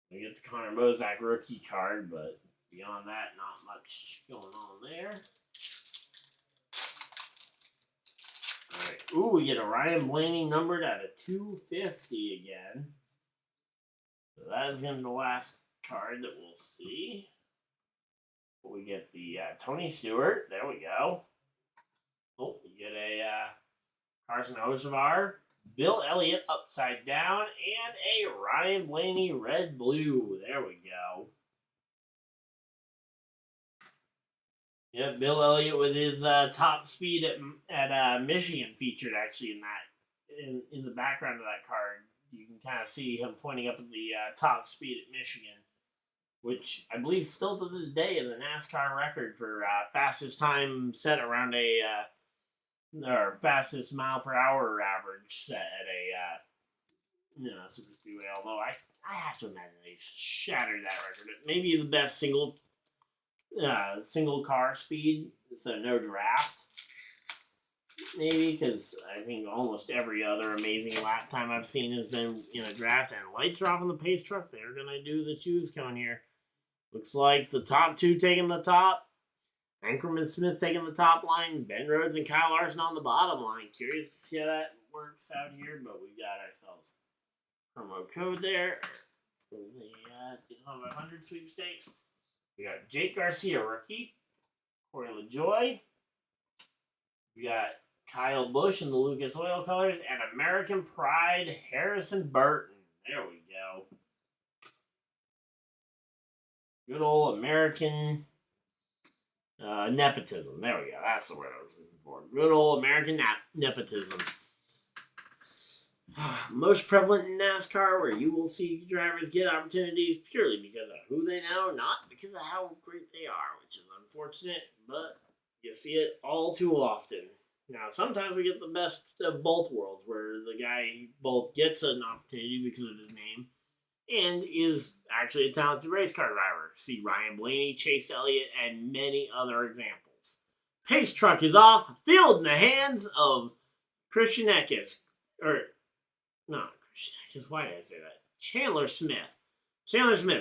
S1: We get the Connor Mozak rookie card, but beyond that, not much going on there. Alright, ooh, we get a Ryan Blaney numbered at a 250 again. So that is going to be the last card that we'll see. We get the Tony Stewart. There we go. Oh, we get a Carson Hocevar, Bill Elliott upside down, and a Ryan Blaney red-blue. There we go. Yeah, Bill Elliott with his top speed at Michigan featured actually in the background of that card. You can kind of see him pointing up at the top speed at Michigan, which I believe still to this day is a NASCAR record for fastest time set around or fastest mile per hour average set Super Speedway. Although I have to imagine they shattered that record. Maybe the best single car speed, so no draft. Maybe because I think almost every other amazing lap time I've seen has been in a draft. And lights are off on the pace truck. They're gonna do the choose cone here. Looks like the top two taking the top. Anchorman Smith taking the top line. Ben Rhodes and Kyle Larson on the bottom line. Curious to see how that works out here, but we got ourselves promo code there for the 500 sweepstakes. We got Jake Garcia, rookie. Corey LaJoy. We got Kyle Busch in the Lucas Oil colors. And American Pride, Harrison Burton. There we go. Good old American nepotism. There we go. That's the word I was looking for. Good old American nepotism. Most prevalent in NASCAR, where you will see drivers get opportunities purely because of who they know, not because of how great they are, which is unfortunate, but you see it all too often. Now, sometimes we get the best of both worlds, where the guy both gets an opportunity because of his name and is actually a talented race car driver. See Ryan Blaney, Chase Elliott, and many other examples. Pace truck is off. Field in the hands of Christian Eckes. Why did I say that? Chandler Smith.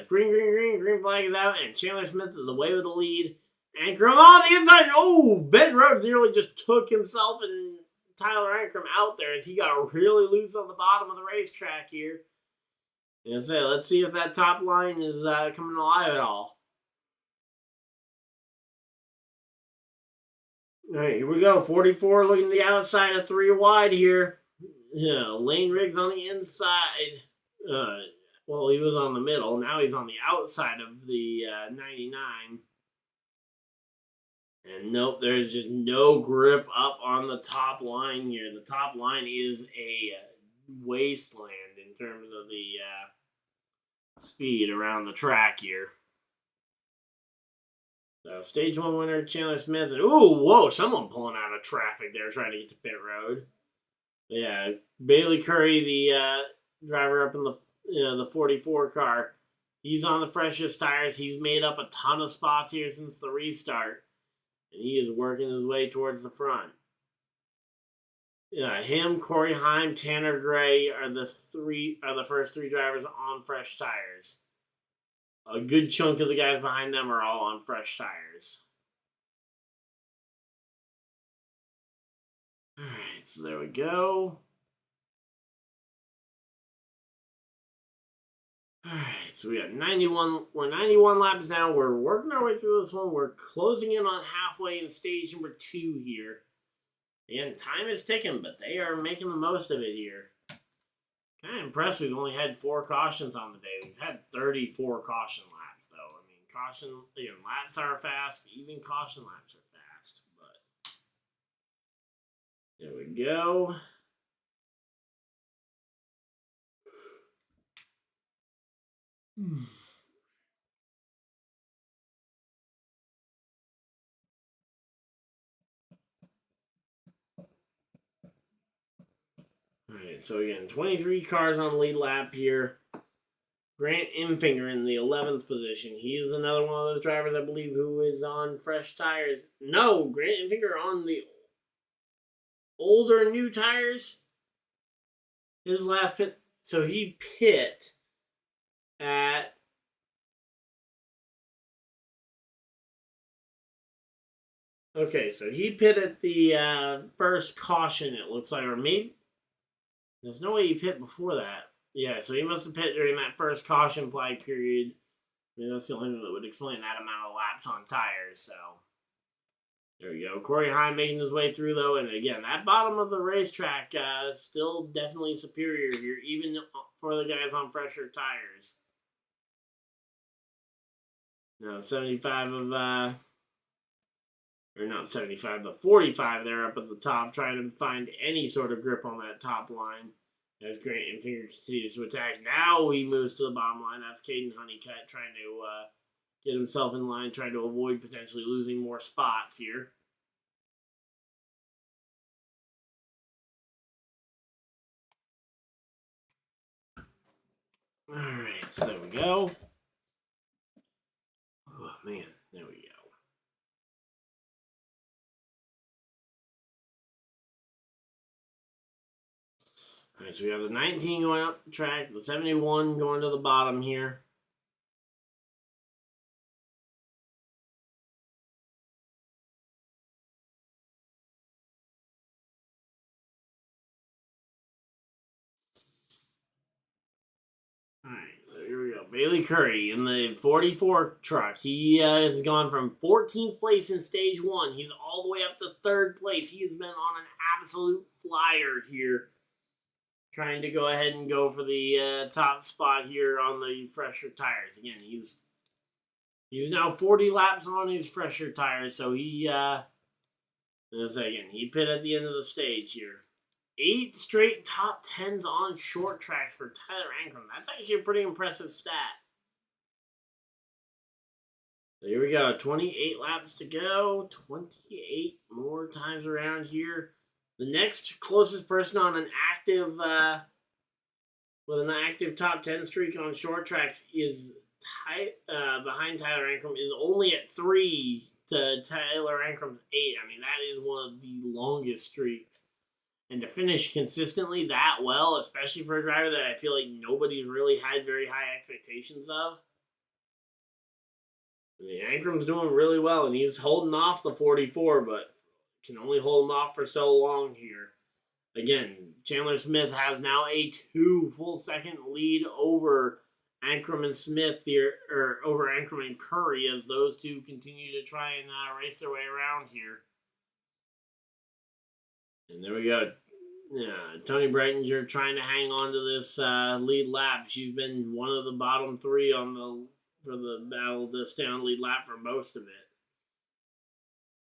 S1: Green flag is out, and Chandler Smith is away with the lead. Ankrum on the inside. Oh, Ben Rhodes nearly just took himself and Tyler Ankrum out there as he got really loose on the bottom of the racetrack here. And so let's see if that top line is coming alive at all. All right, here we go. 44 looking to the outside of 3 wide here. Yeah, Lane Riggs on the inside. Well, he was on the middle. Now he's on the outside of the 99. And nope, there's just no grip up on the top line here. The top line is a wasteland in terms of the speed around the track here. So, stage 1 winner, Chandler Smith. Ooh, whoa, someone pulling out of traffic there trying to get to pit road. Yeah, Bailey Curry, the driver up in the 44 car. He's on the freshest tires. He's made up a ton of spots here since the restart. And he is working his way towards the front. Yeah, him, Corey Heim, Tanner Gray are the first 3 drivers on fresh tires. A good chunk of the guys behind them are all on fresh tires. Alright, so there we go. Alright, so we got 91. We're 91 laps now. We're working our way through this one. We're closing in on halfway in stage number 2 here. Again, time is ticking, but they are making the most of it here. Kind of impressed we've only had 4 cautions on the day. We've had 34 caution laps, though. I mean, laps are fast. Even caution laps are fast. But there we go. Alright, so again, 23 cars on the lead lap here. Grant Enfinger in the 11th position. He's another one of those drivers, I believe, who is on fresh tires. No, Grant Enfinger on the older new tires. His last pit. So he pit at... Okay, so he pit at the first caution, it looks like. Or maybe... There's no way he pit before that. Yeah, so he must have pit during that first caution flag period. I mean, that's the only thing that would explain that amount of laps on tires, so. There we go. Corey Heim making his way through, though. And again, that bottom of the racetrack still definitely superior here, even for the guys on fresher tires. No, 75 of, or not 75, but 45 there up at the top, trying to find any sort of grip on that top line. As Grant Enfinger continues to attack. Now he moves to the bottom line. That's Caden Honeycutt trying to get himself in line, trying to avoid potentially losing more spots here. Alright, so there we go. Oh, man. There we go. Alright, so we have the 19 going up the track, the 71 going to the bottom here. Alright, so here we go. Bailey Curry in the 44 truck. He has gone from 14th place in stage 1. He's all the way up to 3rd place. He has been on an absolute flyer here. Trying to go ahead and go for the top spot here on the fresher tires. Again, he's now 40 laps on his fresher tires, so he, he pit at the end of the stage here. 8 straight top 10s on short tracks for Tyler Ankrum. That's actually a pretty impressive stat. So here we go. 28 laps to go. 28 more times around here. The next closest person on an active, with an active top 10 streak on short tracks is behind Tyler Ankrum is only at 3 to Tyler Ankrum's 8. I mean, that is one of the longest streaks. And to finish consistently that well, especially for a driver that I feel like nobody really had very high expectations of. I mean, Ankrum's doing really well, and he's holding off the 44, but can only hold him off for so long here. Again, Chandler Smith has now a 2 full second lead over Ankrum and Smith here, or over Ankrum and Curry, as those two continue to try and race their way around here. And there we go. Tony Breitinger trying to hang on to this lead lap. She's been one of the bottom 3 for the battle to stay on lead lap for most of it.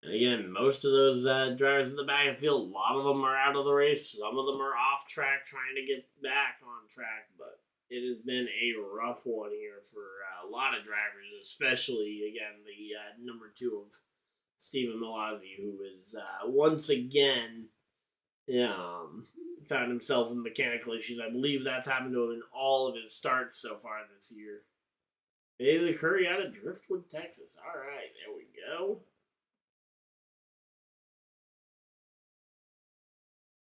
S1: And again, most of those drivers in the back of the field, a lot of them are out of the race. Some of them are off track trying to get back on track. But it has been a rough one here for a lot of drivers, especially, again, the number 2 of Stephen Milazzi, who is once again found himself in mechanical issues. I believe that's happened to him in all of his starts so far this year. Bailey Curry out of Driftwood, Texas. All right, there we go.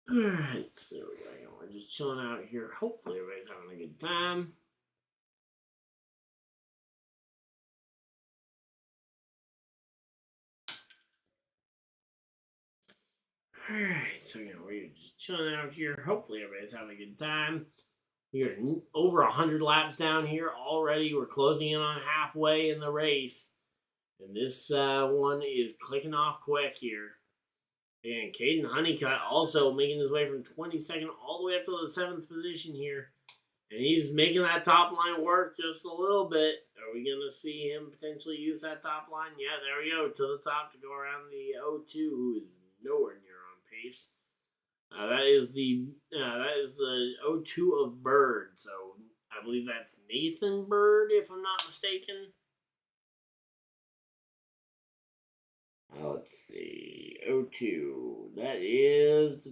S1: Alright, so there we go. We're just chilling out here. Hopefully everybody's having a good time. Alright, so we're just chilling out here. Hopefully everybody's having a good time. We are over 100 laps down here already. We're closing in on halfway in the race. And this one is clicking off quick here. And Caden Honeycutt also making his way from 22nd all the way up to the 7th position here. And he's making that top line work just a little bit. Are we going to see him potentially use that top line? Yeah, there we go. To the top to go around the 02, who is nowhere near on pace. That is the 02 of Bird. So I believe that's Nathan Bird, if I'm not mistaken. Let's see. 02. That is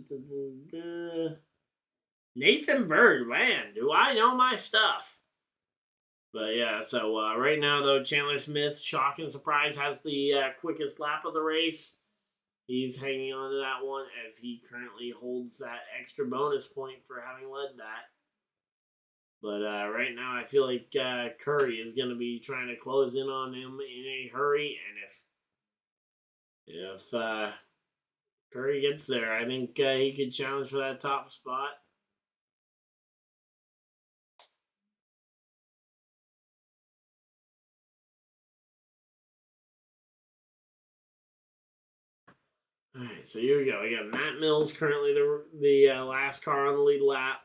S1: Nathan Bird. Man, do I know my stuff. But yeah, so right now, though, Chandler Smith, shock and surprise, has the quickest lap of the race. He's hanging on to that one as he currently holds that extra bonus point for having led that. But right now, I feel like Curry is going to be trying to close in on him in a hurry. And if Curry gets there, I think he could challenge for that top spot. Alright, so here we go. We got Matt Mills currently the last car on the lead lap.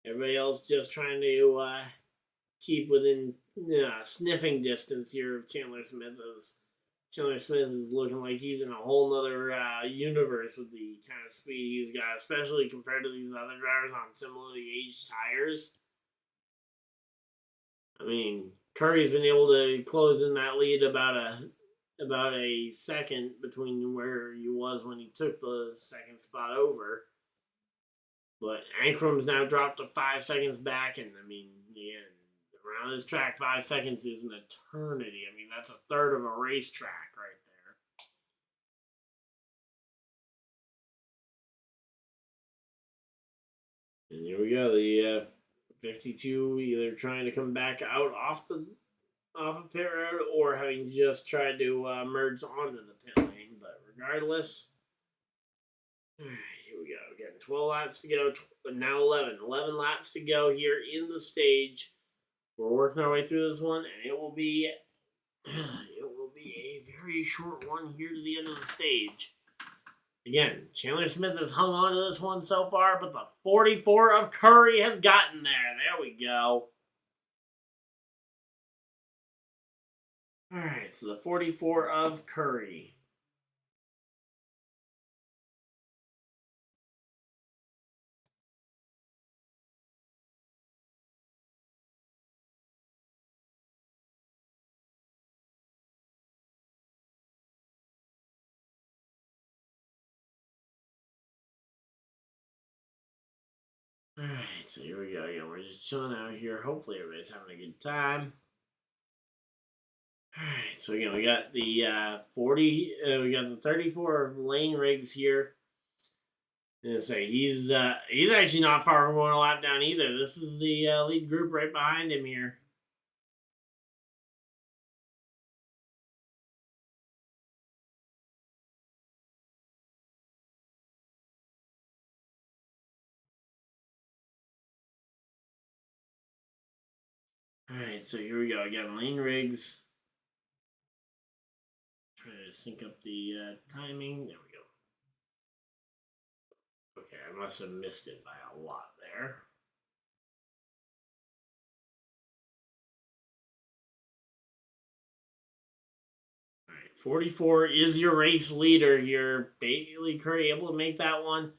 S1: Everybody else just trying to keep within sniffing distance here of Chandler Smith. Chandler Smith is looking like he's in a whole nother universe with the kind of speed he's got, especially compared to these other drivers on similarly aged tires. I mean, Curry's been able to close in that lead about a second between where he was when he took the second spot over. But Ankrum's now dropped to 5 seconds back, and I mean, around this track, 5 seconds is an eternity. I mean, that's a third of a racetrack right there. And here we go. The 52 either trying to come back out off of pit road or having just tried to merge onto the pit lane. But regardless, all right, here we go. Again, 12 laps to go. Now 11. 11 laps to go here in the stage. We're working our way through this one, and it will be a very short one here to the end of the stage. Again, Chandler Smith has hung on to this one so far, but the 44 of Curry has gotten there. There we go. All right, so the 44 of Curry. All right, so here we go. Again, we're just chilling out here. Hopefully, everybody's having a good time. All right, so again, we got the 40. We got the 34 of Lane Riggs here. And so he's actually not far from going a lap down either. This is the lead group right behind him here. All right, so here we go again. Lane Riggs. Trying to sync up the timing. There we go. Okay, I must have missed it by a lot there. All right, 44 is your race leader here. Bailey Curry able to make that one.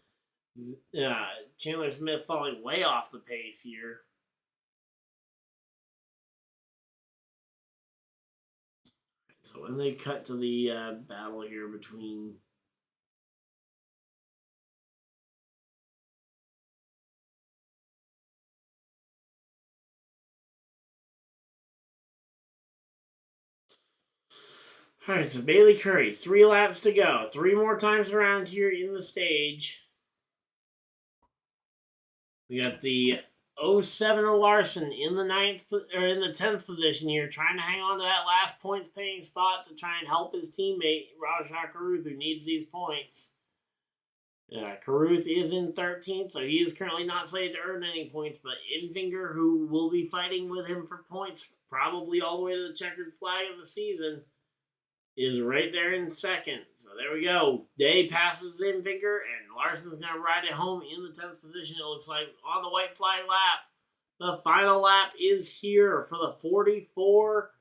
S1: Chandler Smith falling way off the pace here. So when they cut to the battle here between all right, so Bailey Curry, 3 laps to go. 3 more times around here in the stage. We got the 07 of Larson in the 10th position here, trying to hang on to that last points paying spot to try and help his teammate Rajah Caruth, who needs these points. Caruth is in 13th, so he is currently not slated to earn any points, but Enfinger, who will be fighting with him for points probably all the way to the checkered flag of the season, is right there in second. So there we go. Day passes Enfinger, and Larson's going to ride it home in the 10th position, it looks like, on the white flag lap. The final lap is here for the 44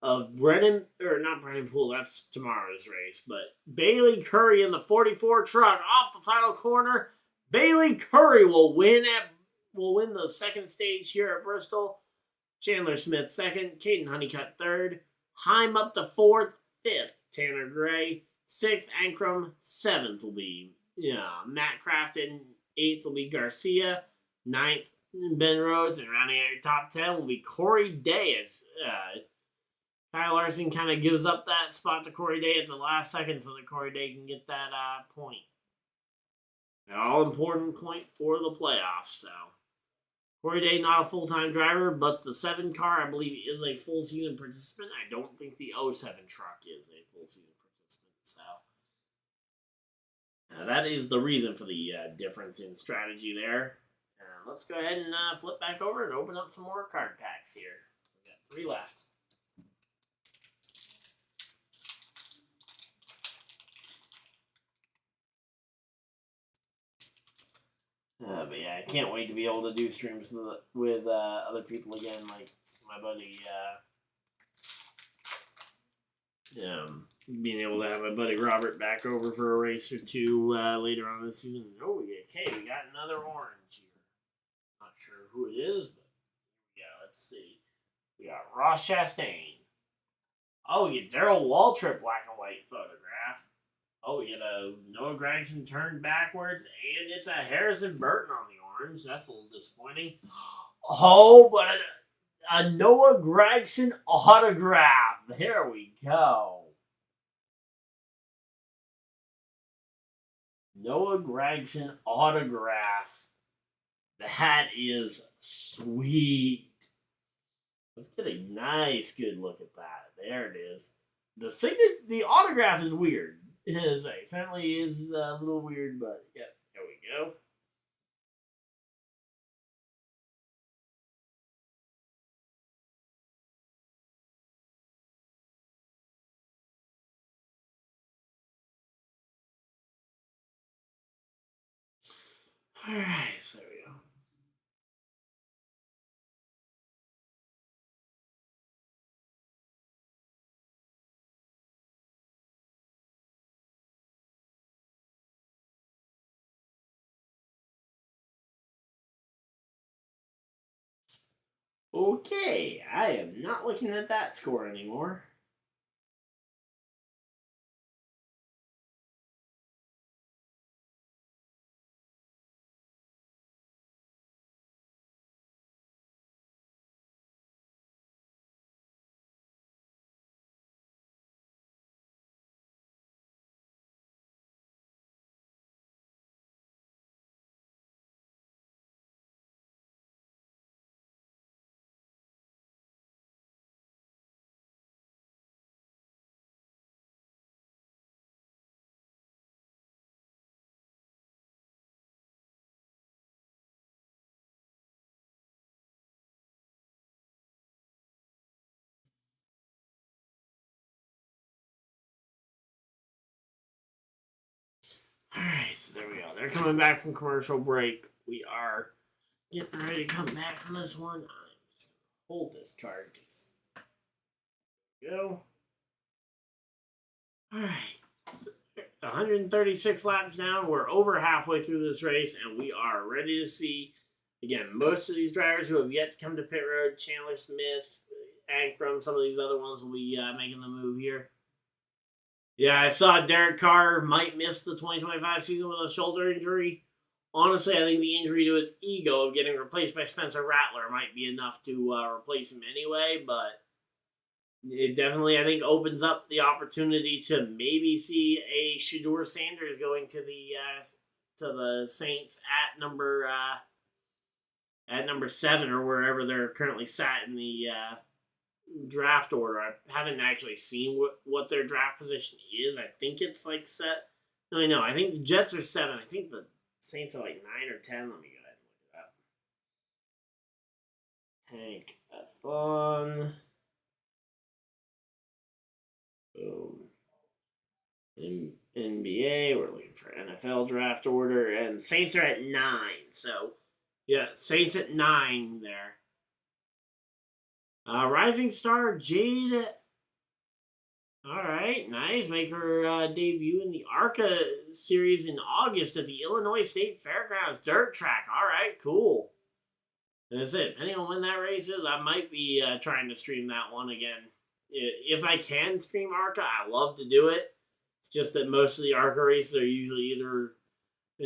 S1: of not Brennan Poole, that's tomorrow's race, but Bailey Curry in the 44 truck off the final corner. Bailey Curry will win the second stage here at Bristol. Chandler Smith second, Caden Honeycutt third, Heim up to fourth, 5th, Tanner Gray. 6th, Ankrum. 7th will be Matt Crafton. 8th will be Garcia. 9th, Ben Rhodes. And rounding out your top 10 will be Corey Day. As Kyle Larson kind of gives up that spot to Corey Day at the last second so that Corey Day can get that point. An all-important point for the playoffs, so... Corey Day, not a full-time driver, but the 7 car, I believe, is a full-season participant. I don't think the 07 truck is a full-season participant, so... that is the reason for the difference in strategy there. Let's go ahead and flip back over and open up some more card packs here. We've got 3 left. But yeah, I can't wait to be able to do streams with other people again, like my buddy, being able to have my buddy Robert back over for a race or 2 later on this season. Oh, okay, we got another orange here. Not sure who it is, but yeah, let's see. We got Ross Chastain. Oh, we get Darrell Waltrip black and white photograph. Oh, we get a Noah Gragson turned backwards, and it's a Harrison Burton on the orange. That's a little disappointing. Oh, but a Noah Gregson autograph. There we go. Noah Gregson autograph. That is sweet. Let's get a nice, good look at that. There it is. The autograph is weird. It is. It certainly is a little weird, but yeah, there we go. All right, so there we go. Okay, I am not looking at that score anymore. All right, so there we go. They're coming back from commercial break. We are getting ready to come back from this one. I'm just gonna hold this card because go. All right. 136 laps down. We're over halfway through this race, and we are ready to see. Again, most of these drivers who have yet to come to pit road, Chandler Smith, Ankrum, some of these other ones will be making the move here. Yeah, I saw Derek Carr might miss the 2025 season with a shoulder injury. Honestly, I think the injury to his ego of getting replaced by Spencer Rattler might be enough to replace him anyway, but it definitely, I think, opens up the opportunity to maybe see a Shedeur Sanders going to the Saints at number 7 or wherever they're currently sat in the draft order. I haven't actually seen what their draft position is. I think it's like set. No, I think the Jets are 7. I think the Saints are like 9 or 10. Let me go ahead and look it up. Tank-a-thon. Boom. NBA. We're looking for NFL draft order, and Saints are at 9. So, yeah, Saints at 9 there. Rising star Jade. All right, nice. Make her debut in the ARCA series in August at the Illinois State Fairgrounds Dirt Track. All right, cool. That's it. Depending on when that race is, I might be trying to stream that one again. If I can stream ARCA, I love to do it. It's just that most of the ARCA races are usually either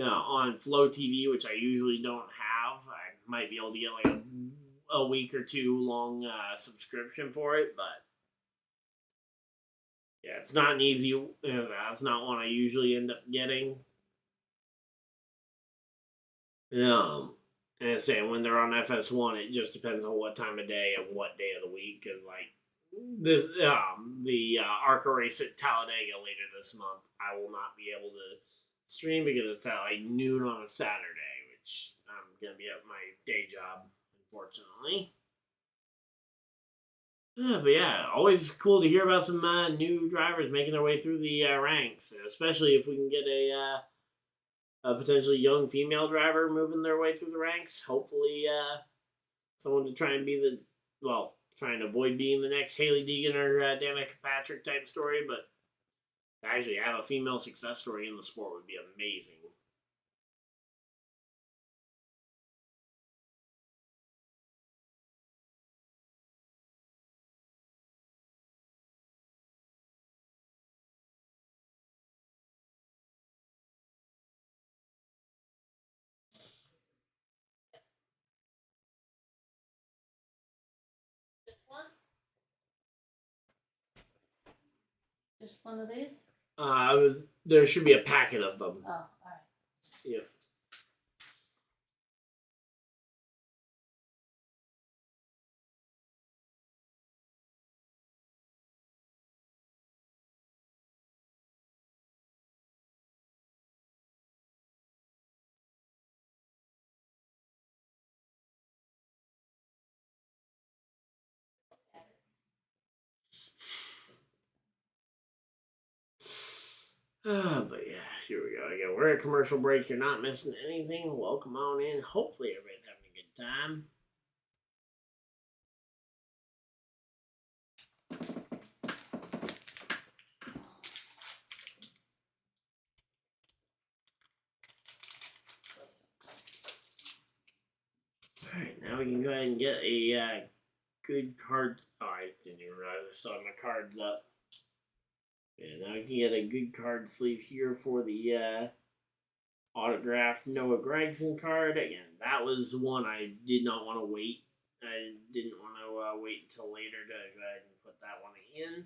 S1: on Flow TV, which I usually don't have. I might be able to get like a week or two long subscription for it, but yeah, it's not an easy. That's not one I usually end up getting. Um, and saying when they're on FS1, it just depends on what time of day and what day of the week. Because like this, the ARCA race at Talladega later this month, I will not be able to stream because it's at like noon on a Saturday, which I'm gonna be at my day job, unfortunately. But yeah, always cool to hear about some new drivers making their way through the ranks, especially if we can get a potentially young female driver moving their way through the ranks. Hopefully, someone to try and be trying to avoid being the next Haley Deegan or Danica Patrick type story, but to actually have a female success story in the sport would be amazing.
S2: Just one of these?
S1: There should be a packet of them.
S2: Oh, all right.
S1: Yeah. But yeah, here we go again. We're at a commercial break. You're not missing anything. Welcome on in. Hopefully everybody's having a good time. Alright, now we can go ahead and get a good card. Oh, I didn't even realize I still have my cards up. Yeah, now we can get a good card sleeve here for the autographed Noah Gragson card. Again, that was one I did not want to wait. I didn't want to wait until later to go ahead and put that one in.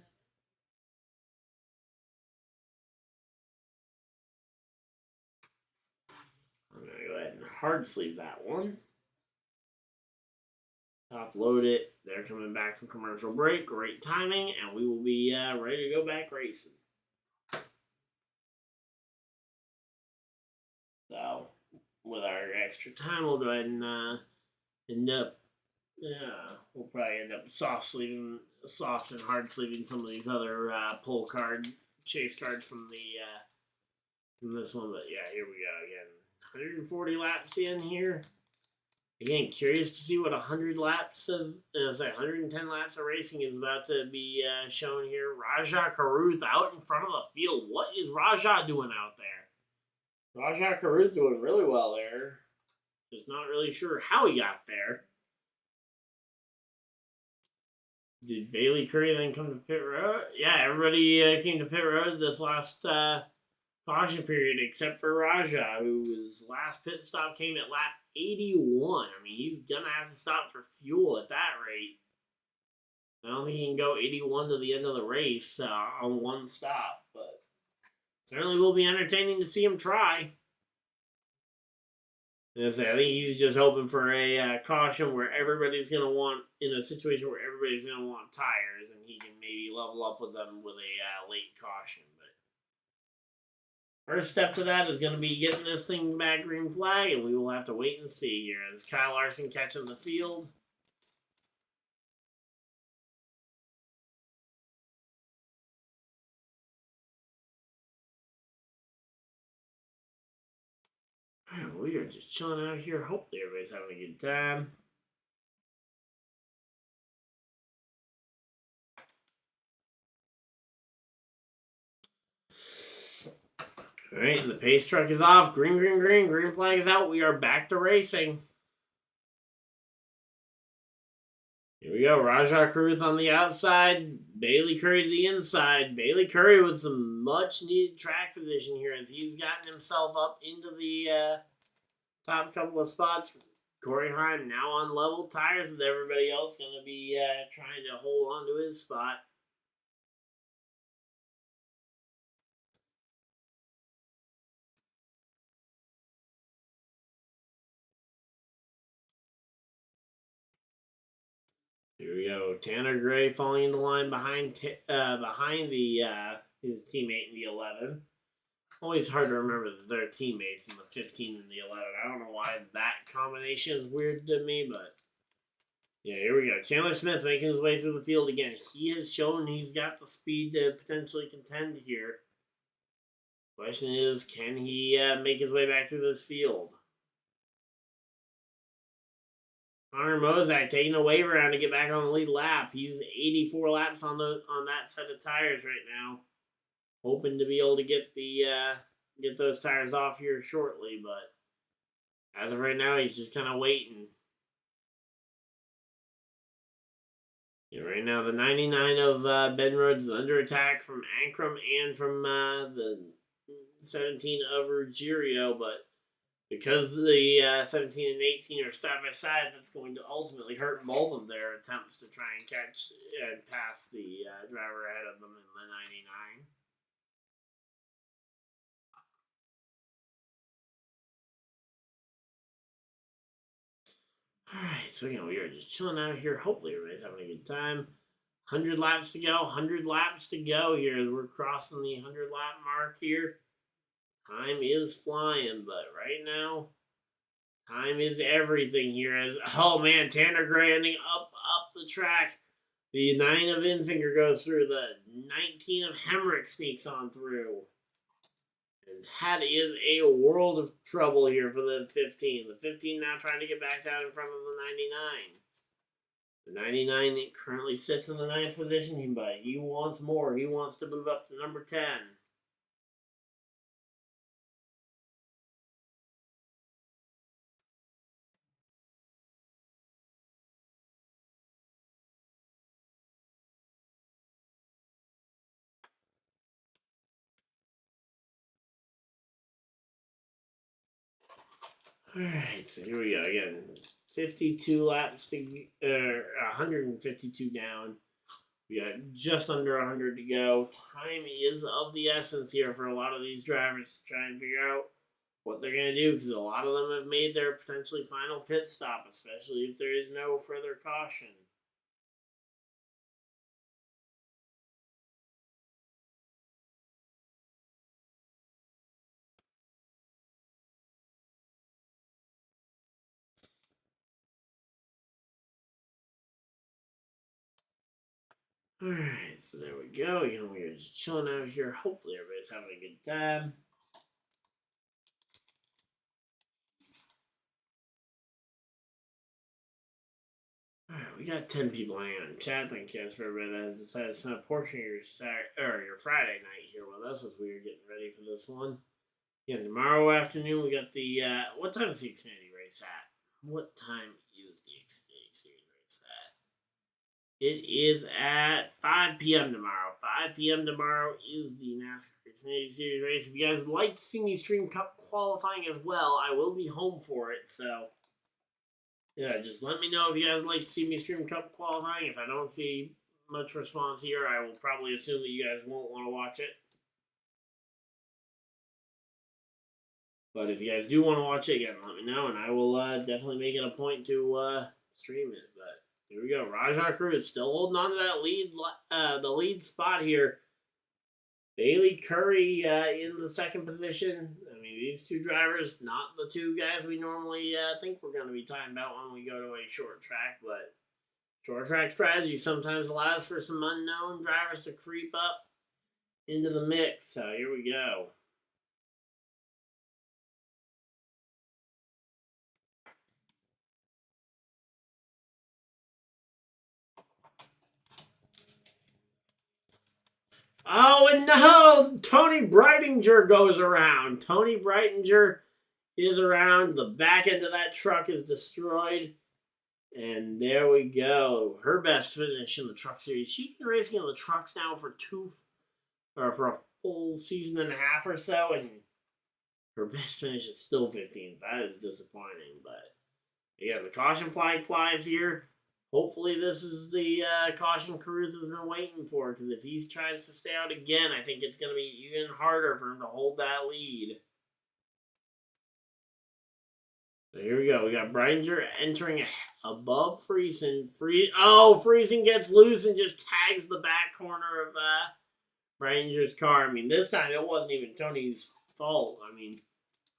S1: I'm going to go ahead and hard sleeve that one. Top load it. They're coming back from commercial break. Great timing, and we will be ready to go back racing. So, with our extra time, we'll go ahead and end up. We'll probably end up soft and hard sleeving some of these other pull card chase cards from this one. But yeah, here we go again. 140 laps in here. Again, curious to see what 100 laps of, 110 laps of racing is about to be shown here. Rajah Caruth out in front of the field. What is Rajah doing out there? Rajah Caruth doing really well there. Just not really sure how he got there. Did Bailey Curry then come to pit road? Yeah, everybody came to pit road this last caution period except for Rajah, whose last pit stop came at lap 81. I mean, he's going to have to stop for fuel at that rate. I don't think he can go 81 to the end of the race on one stop, but certainly will be entertaining to see him try. I think he's just hoping for a caution where everybody's going to want, in a situation where everybody's going to want tires, and he can maybe level up with them with a late caution. But first step to that is going to be getting this thing back green flag, and we will have to wait and see here as Kyle Larson catching the field. Alright, we are just chilling out here. Hopefully everybody's having a good time. Alright, and the pace truck is off. Green, green, green. Green flag is out. We are back to racing. Here we go. Rajah Caruth on the outside. Bailey Curry to the inside. Bailey Curry with some much-needed track position here as he's gotten himself up into the top couple of spots. Corey Heim now on level tires with everybody else. Going to be trying to hold on to his spot. Here we go. Tanner Gray falling in the line behind his teammate in the 11. Always hard to remember that they're teammates in the 15 and the 11. I don't know why that combination is weird to me, but yeah, here we go. Chandler Smith making his way through the field again. He has shown he's got the speed to potentially contend here. Question is, can he make his way back through this field? Connor Mozak taking a wave around to get back on the lead lap. He's 84 laps on that set of tires right now. Hoping to be able to get those tires off here shortly, but as of right now, he's just kind of waiting. Yeah, right now, the 99 of Ben Rhodes is under attack from Ankrum and from the 17 of Ruggiero, but because the 17 and 18 are side by side, that's going to ultimately hurt both of their attempts to try and catch and pass the driver ahead of them in the 99. Alright, so again, we are just chilling out here. Hopefully everybody's having a good time. 100 laps to go. 100 laps to go here as we're crossing the 100 lap mark here. Time is flying, but right now, time is everything here. As oh man, Tanner Gray ending up the track. The 9 of Enfinger goes through. The 19 of Hemrick sneaks on through. And that is a world of trouble here for the 15. The 15 now trying to get back down in front of the 99. The 99 currently sits in the 9th position, but he wants more. He wants to move up to number 10. Alright, so here we go again. 52 laps to 152 down. We got just under 100 to go. Time is of the essence here for a lot of these drivers to try and figure out what they're going to do, because a lot of them have made their potentially final pit stop, especially if there is no further caution. Alright, so there we go. Again, we're just chilling out here. Hopefully everybody's having a good time. Alright, we got 10 people hanging on chat. Thank you guys for everybody that has decided to spend a portion of your your Friday night here with us as we are getting ready for this one. Again, tomorrow afternoon we got the what time is the Xfinity race at? What time is the Xfinity Series race at? It is at 5 p.m. tomorrow. 5 p.m. tomorrow is the NASCAR Xfinity Series race. If you guys would like to see me stream Cup qualifying as well, I will be home for it. So, yeah, just let me know if you guys would like to see me stream Cup qualifying. If I don't see much response here, I will probably assume that you guys won't want to watch it. But if you guys do want to watch it, again, let me know, and I will definitely make it a point to stream it. But here we go. Rajah Cruz still holding on to that lead, the lead spot here. Bailey Curry in the second position. I mean, these two drivers, not the two guys we normally think we're going to be talking about when we go to a short track, but short track strategy sometimes allows for some unknown drivers to creep up into the mix. So here we go. Oh, and no! Tony Breitinger goes around. Tony Breitinger is around. The back end of that truck is destroyed. And there we go. Her best finish in the Truck Series. She's been racing in the trucks now for for a full season and a half or so, and her best finish is still 15th. That is disappointing. But again, the caution flag flies here. Hopefully this is the caution Cruz has been waiting for, because if he tries to stay out again, I think it's going to be even harder for him to hold that lead. So here we go. We got Breitinger entering above Friesen. Friesen gets loose and just tags the back corner of Breitinger's car. I mean, this time it wasn't even Tony's fault. I mean,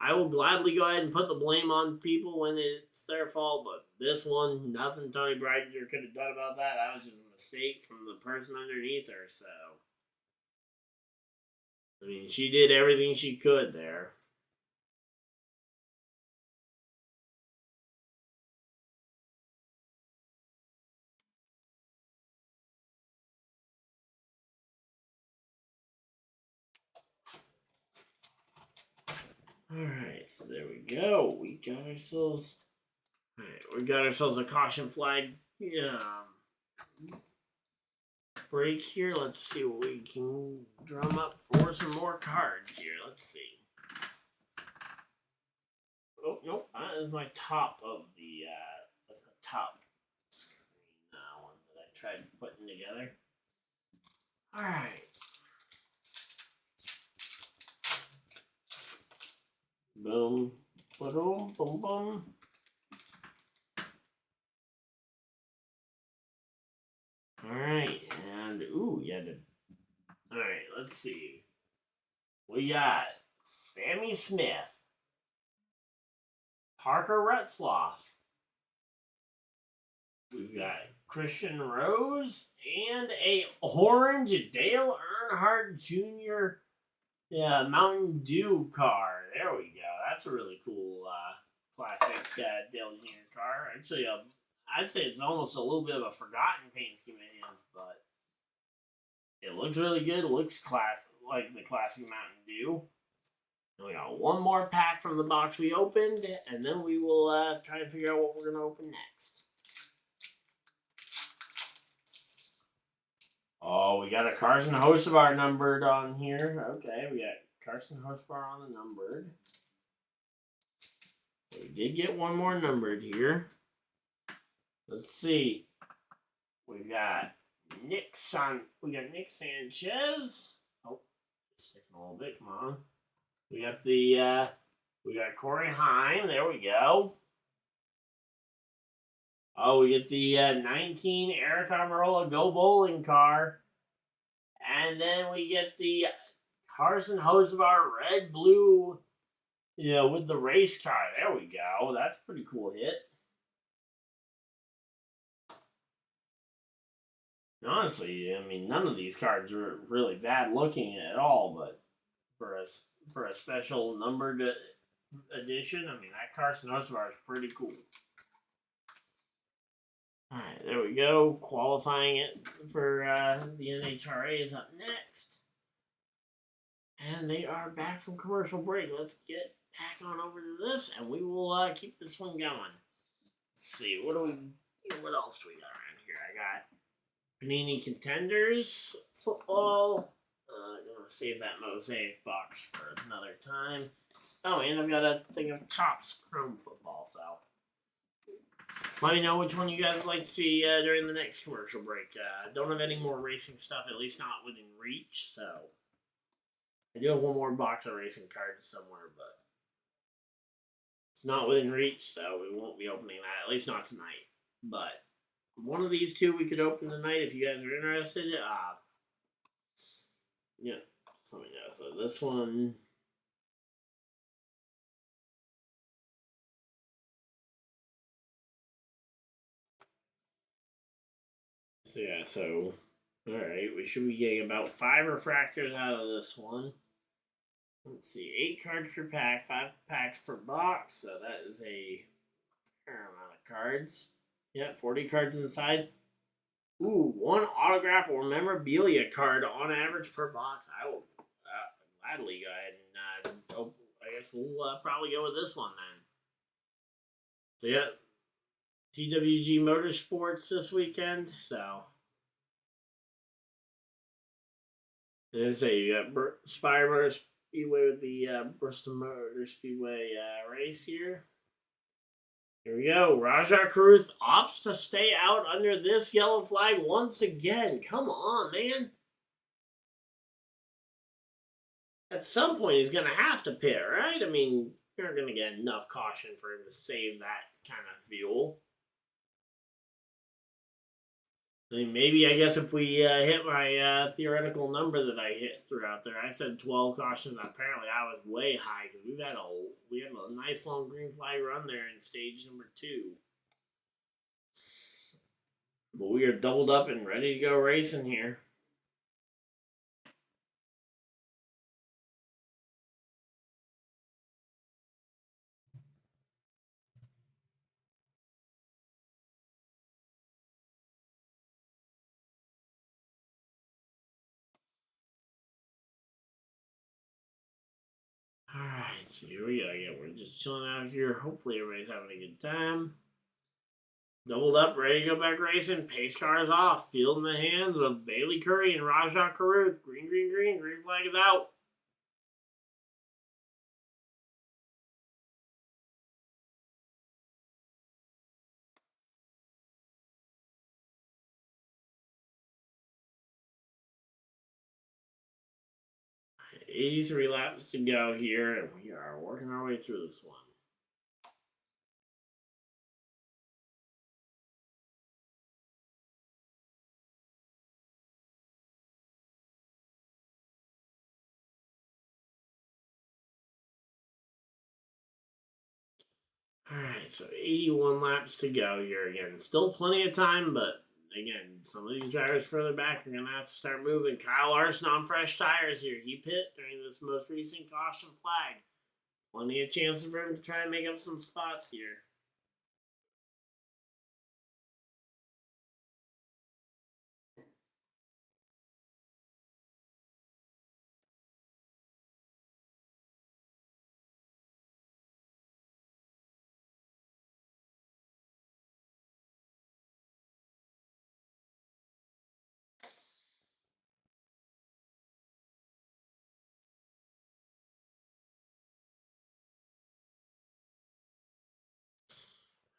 S1: I will gladly go ahead and put the blame on people when it's their fault, but this one, nothing Tony Breitinger could have done about that. That was just a mistake from the person underneath her, so. I mean, she did everything she could there. Alright, so there we go. We got ourselves a caution flag break here. Let's see what we can drum up for some more cards here. Let's see. is my top of the that's the top screen one that I tried putting together. All right. Boom, boom, boom, boom. All right, and ooh, yeah. All right, let's see. We got Sammy Smith, Parker Retzloff. We've got Christian Rose and a orange Dale Earnhardt Jr. Mountain Dew car. There we go. That's a really cool classic Dale Jr. car. Actually, I'd say it's almost a little bit of a forgotten paint scheme of his, but it looks really good. It looks like the classic Mountain Dew. And we got one more pack from the box we opened, and then we will try to figure out what we're going to open next. Oh, we got a Carson Hocevar numbered on here. Okay, we got Carson Hocevar on the numbered. So we did get one more numbered here. Let's see. We got Nick Sanchez. Oh, sticking a little bit. Come on. We got Corey Heim. There we go. Oh, we get the 19 Eric Almirola Go Bowling car. And then we get the Carson Hocevar red, blue, with the race car. There we go. That's a pretty cool hit. Honestly, I mean, none of these cards are really bad looking at all, but for a special numbered edition, I mean, that Carson Hocevar is pretty cool. All right, there we go. Qualifying it for the NHRA is up next. And they are back from commercial break. Let's get back on over to this, and we will keep this one going. Let's see, what else do we got around here? I got Panini Contenders football. I'm going to save that mosaic box for another time. Oh, and I've got a thing of Topps Chrome football, so let me know which one you guys would like to see during the next commercial break. Don't have any more racing stuff, at least not within reach, so I do have one more box of racing cards somewhere, but it's not within reach, so we won't be opening that, at least not tonight. But one of these two we could open tonight if you guys are interested. Yeah, just let me know. So this one. So yeah, so alright, we should be getting about 5 refractors out of this one. Let's see, 8 cards per pack, 5 packs per box, so that is a fair amount of cards. Yeah, 40 cards inside. Ooh, 1 autograph or memorabilia card on average per box. I will gladly go ahead and I guess we'll probably go with this one then. So yeah, TWG Motorsports this weekend, so there's a Spire Motor Speedway with the Bristol Motor Speedway race here. Here we go. Rajah Caruth opts to stay out under this yellow flag once again. Come on, man. At some point, he's going to have to pit, right? I mean, you're not going to get enough caution for him to save that kind of fuel. I mean, maybe, I guess, if we hit my theoretical number that I hit throughout there, I said 12 cautions. Apparently, I was way high because we had a nice long green flag run there in stage number 2. But we are doubled up and ready to go racing here. Alright, so here we go. Yeah, we're just chilling out here. Hopefully everybody's having a good time. Doubled up, ready to go back racing. Pace cars off. Field in the hands of Bailey Curry and Rajah Caruth. Green, green, green. Green flag is out. 83 laps to go here, and we are working our way through this one. Alright, so 81 laps to go here again. Still plenty of time, but again, some of these drivers further back are going to have to start moving. Kyle Larson on fresh tires here. He pit during this most recent caution flag. Plenty of chances for him to try and make up some spots here.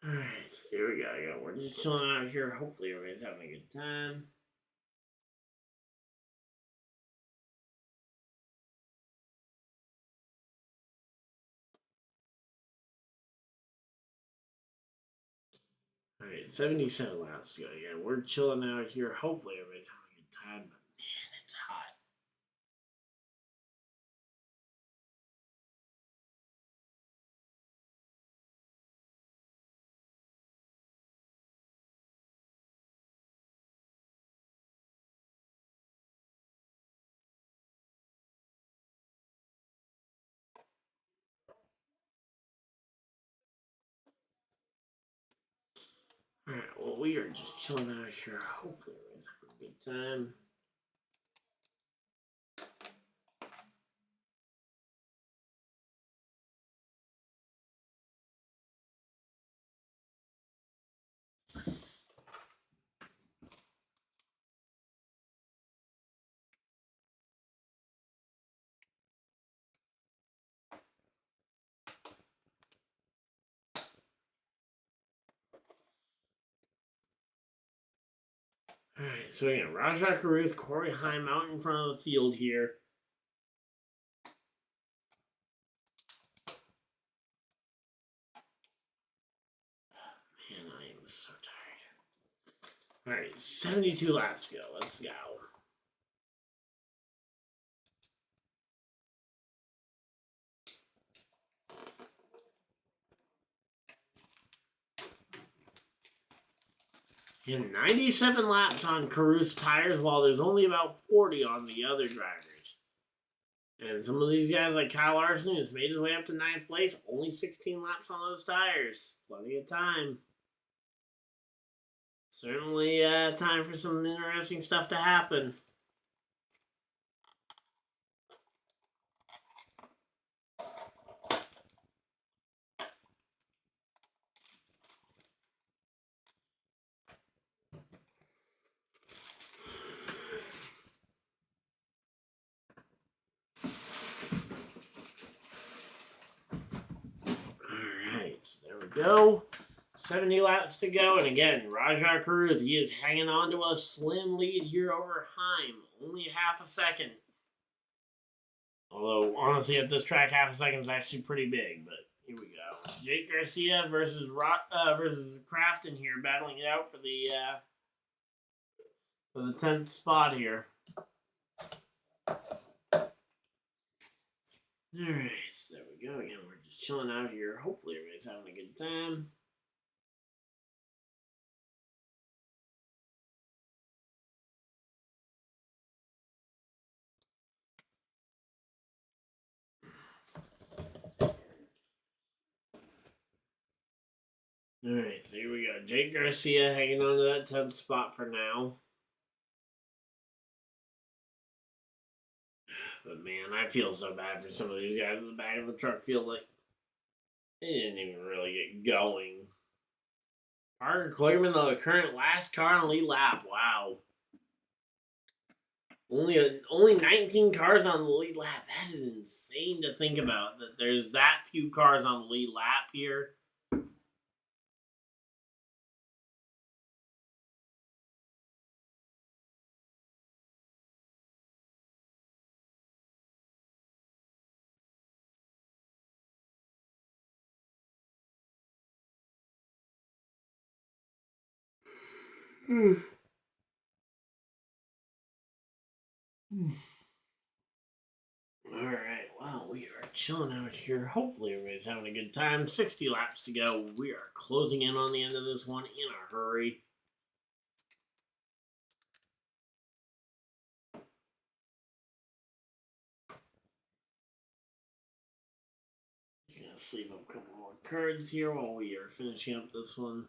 S1: Alright, here we go. We're just chilling out here. Hopefully everybody's having a good time. Alright, 77 laps to go again. We're chilling out here. Hopefully everybody's having a good time, but man, it's hot. Alright, well, we are just chilling out here. Hopefully everybody's having a good time. Alright, so again, Rajah Caruth, Corey Heim out in front of the field here. Man, I am so tired. Alright, 72 laps to go. Let's go. And 97 laps on Caruth's tires, while there's only about 40 on the other drivers. And some of these guys, like Kyle Larson, who's made his way up to 9th place, only 16 laps on those tires. Plenty of time. Certainly time for some interesting stuff to happen. Alright, there we go. 70 laps to go, and again, Rajah Caruth, he is hanging on to a slim lead here over Heim. Only half a second. Although, honestly, at this track, half a second is actually pretty big, but here we go. Jake Garcia versus Crafton here, battling it out for the 10th spot here. Alright, so there we go. Again, we're just chilling out here. Hopefully everybody's having a good time. Alright, so here we go. Jake Garcia hanging on to that 10th spot for now. But man, I feel so bad for some of these guys in the back of the truck. Feel like they didn't even really get going. Parker Kligerman, the current last car on the lead lap. Wow. Only 19 cars on the lead lap. That is insane to think about. That there's that few cars on the lead lap here. Alright, well, we are chilling out here. Hopefully everybody's having a good time. 60 laps to go. We are closing in on the end of this one in a hurry. Gonna sleeve up a couple more cards here while we are finishing up this one.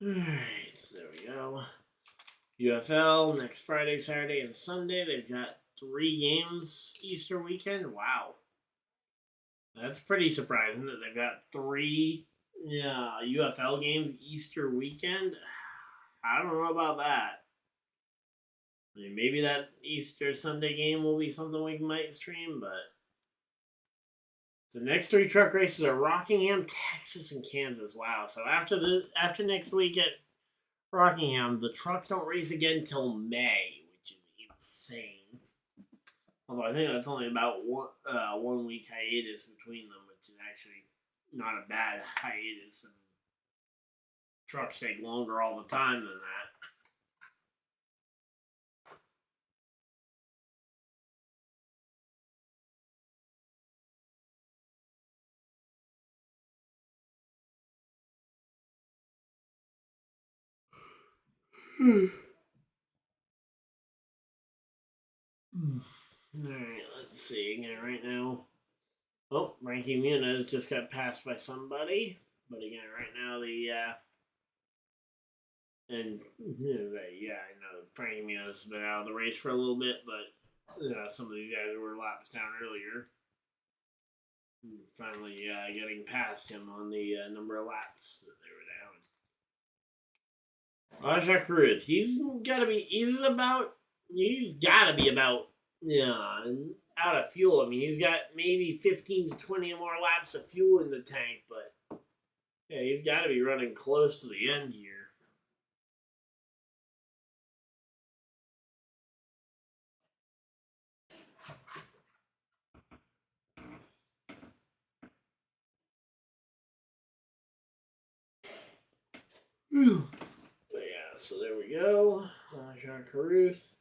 S1: Alright, so there we go. UFL next Friday, Saturday, and Sunday. They've got 3 games Easter weekend. Wow. That's pretty surprising that they've got 3 UFL games Easter weekend. I don't know about that. I mean, maybe that Easter Sunday game will be something we might stream, but the next 3 truck races are Rockingham, Texas, and Kansas. Wow. So after next week at Rockingham, the trucks don't race again till May, which is insane. Although I think that's only about 1 week hiatus between them, which is actually not a bad hiatus. And trucks take longer all the time than that. Alright, let's see again right now. Oh, Frankie Muniz just got passed by somebody. But again, right now and I know Frankie Muniz has been out of the race for a little bit, but some of these guys were laps down earlier. Finally getting past him on the number of laps that they were down. Rajah Cruz, he's got to be about out of fuel. I mean, he's got maybe 15 to 20 more laps of fuel in the tank, but yeah, he's got to be running close to the end here. But yeah, so there we go. Rajah Cruz.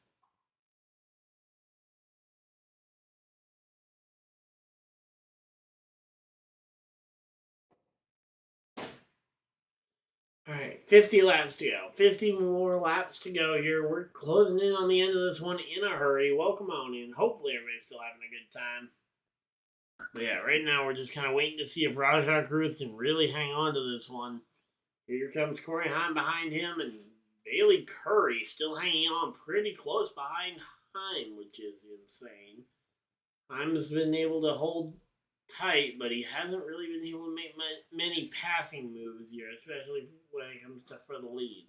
S1: Alright, 50 laps to go. 50 more laps to go here. We're closing in on the end of this one in a hurry. Welcome on in. Hopefully everybody's still having a good time. But yeah, right now we're just kind of waiting to see if Rajah Cruz can really hang on to this one. Here comes Corey Heim behind him, and Bailey Curry still hanging on pretty close behind Heim, which is insane. Heim's been able to hold tight, but he hasn't really been able to make many passing moves here, especially when it comes to for the lead.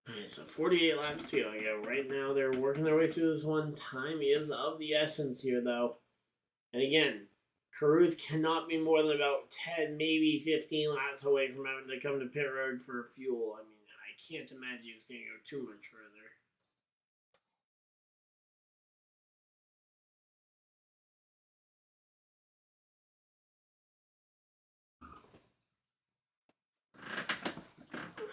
S1: Alright, so 48 laps to go. Yeah, right now they're working their way through this one. Time is of the essence here, though. And again, Caruth cannot be more than about 10, maybe 15 laps away from having to come to pit road for fuel. I mean, I can't imagine he's going to go too much further.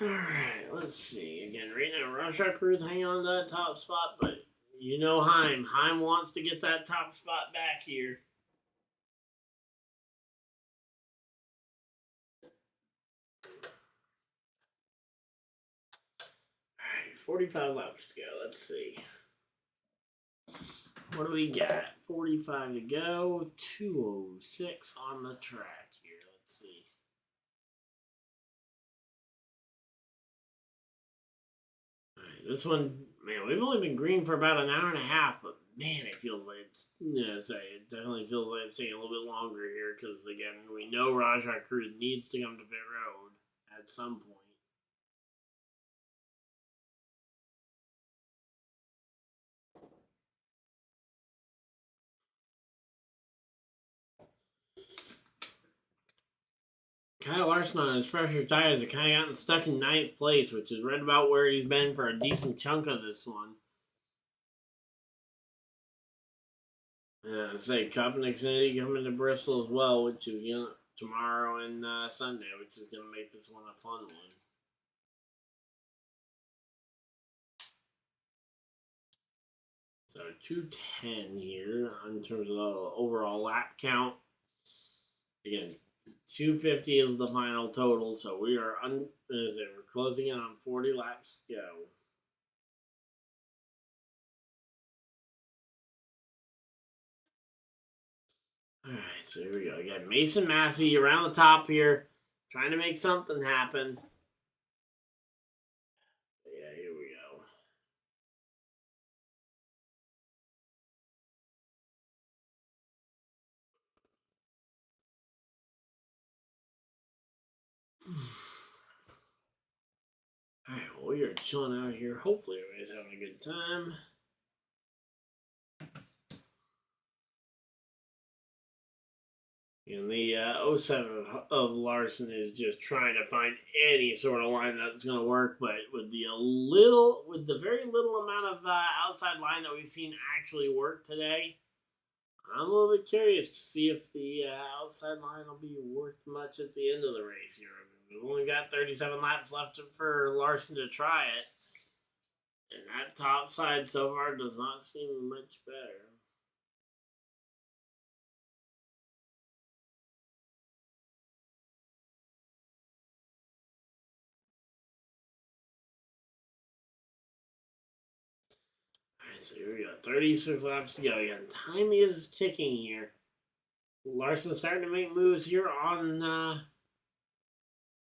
S1: Alright, let's see. Again, right now, Rajah Cruz hanging on to that top spot, but you know Heim. Heim wants to get that top spot back here. Alright, 45 laps to go. Let's see. What do we got? 45 to go. 206 on the track here. Let's see. Alright, this one, man, we've only been green for about an hour and a half, but man, it feels like it definitely feels like it's taking a little bit longer here because again, we know Rajah Cruz needs to come to pit road at some point. Kyle Larson on his fresher tires has kind of gotten stuck in 9th place, which is right about where he's been for a decent chunk of this one. Say Cup and Xfinity coming to Bristol as well, which is tomorrow and Sunday, which is going to make this one a fun one. So 210 here in terms of the overall lap count. Again, 250 is the final total, so we are we're closing in on 40 laps to go. Alright, so here we go. Again, Mason Massey around the top here, trying to make something happen. Yeah, here we go. Alright, well, we are chilling out here. Hopefully everybody's having a good time. And the 07 of Larson is just trying to find any sort of line that's going to work, but with the very little amount of outside line that we've seen actually work today, I'm a little bit curious to see if the outside line will be worth much at the end of the race here. I mean, we've only got 37 laps left for Larson to try it, and that top side so far does not seem much better. Alright, so here we go. 36 laps to go. Again, time is ticking here. Larson's starting to make moves here on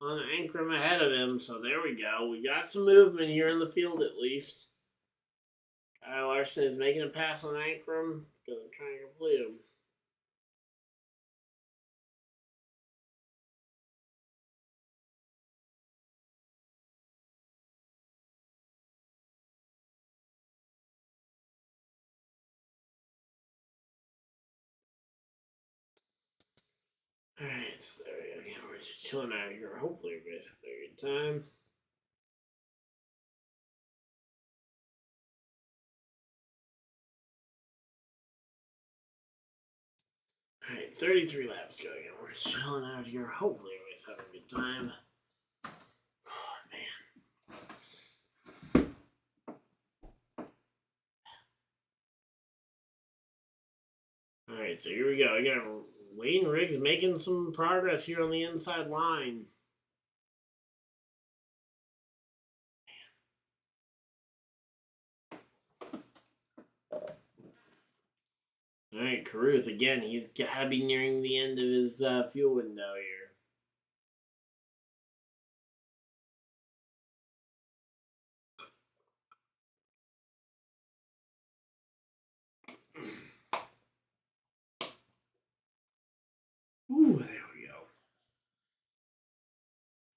S1: Ankrum ahead of him. So there we go. We got some movement here in the field at least. Kyle Larson is making a pass on Ankrum. Gonna try and complete him. Alright, so there we go. Again, we're just chilling out here. Hopefully everybody's having a good time. Alright, 33 laps to go. Again, we're chilling out here. Hopefully everybody's having a good time. Oh, man. Alright, so here we go. Again, Wayne Riggs making some progress here on the inside line. Alright, Caruth, again, he's got to be nearing the end of his fuel window here. Ooh, there we go.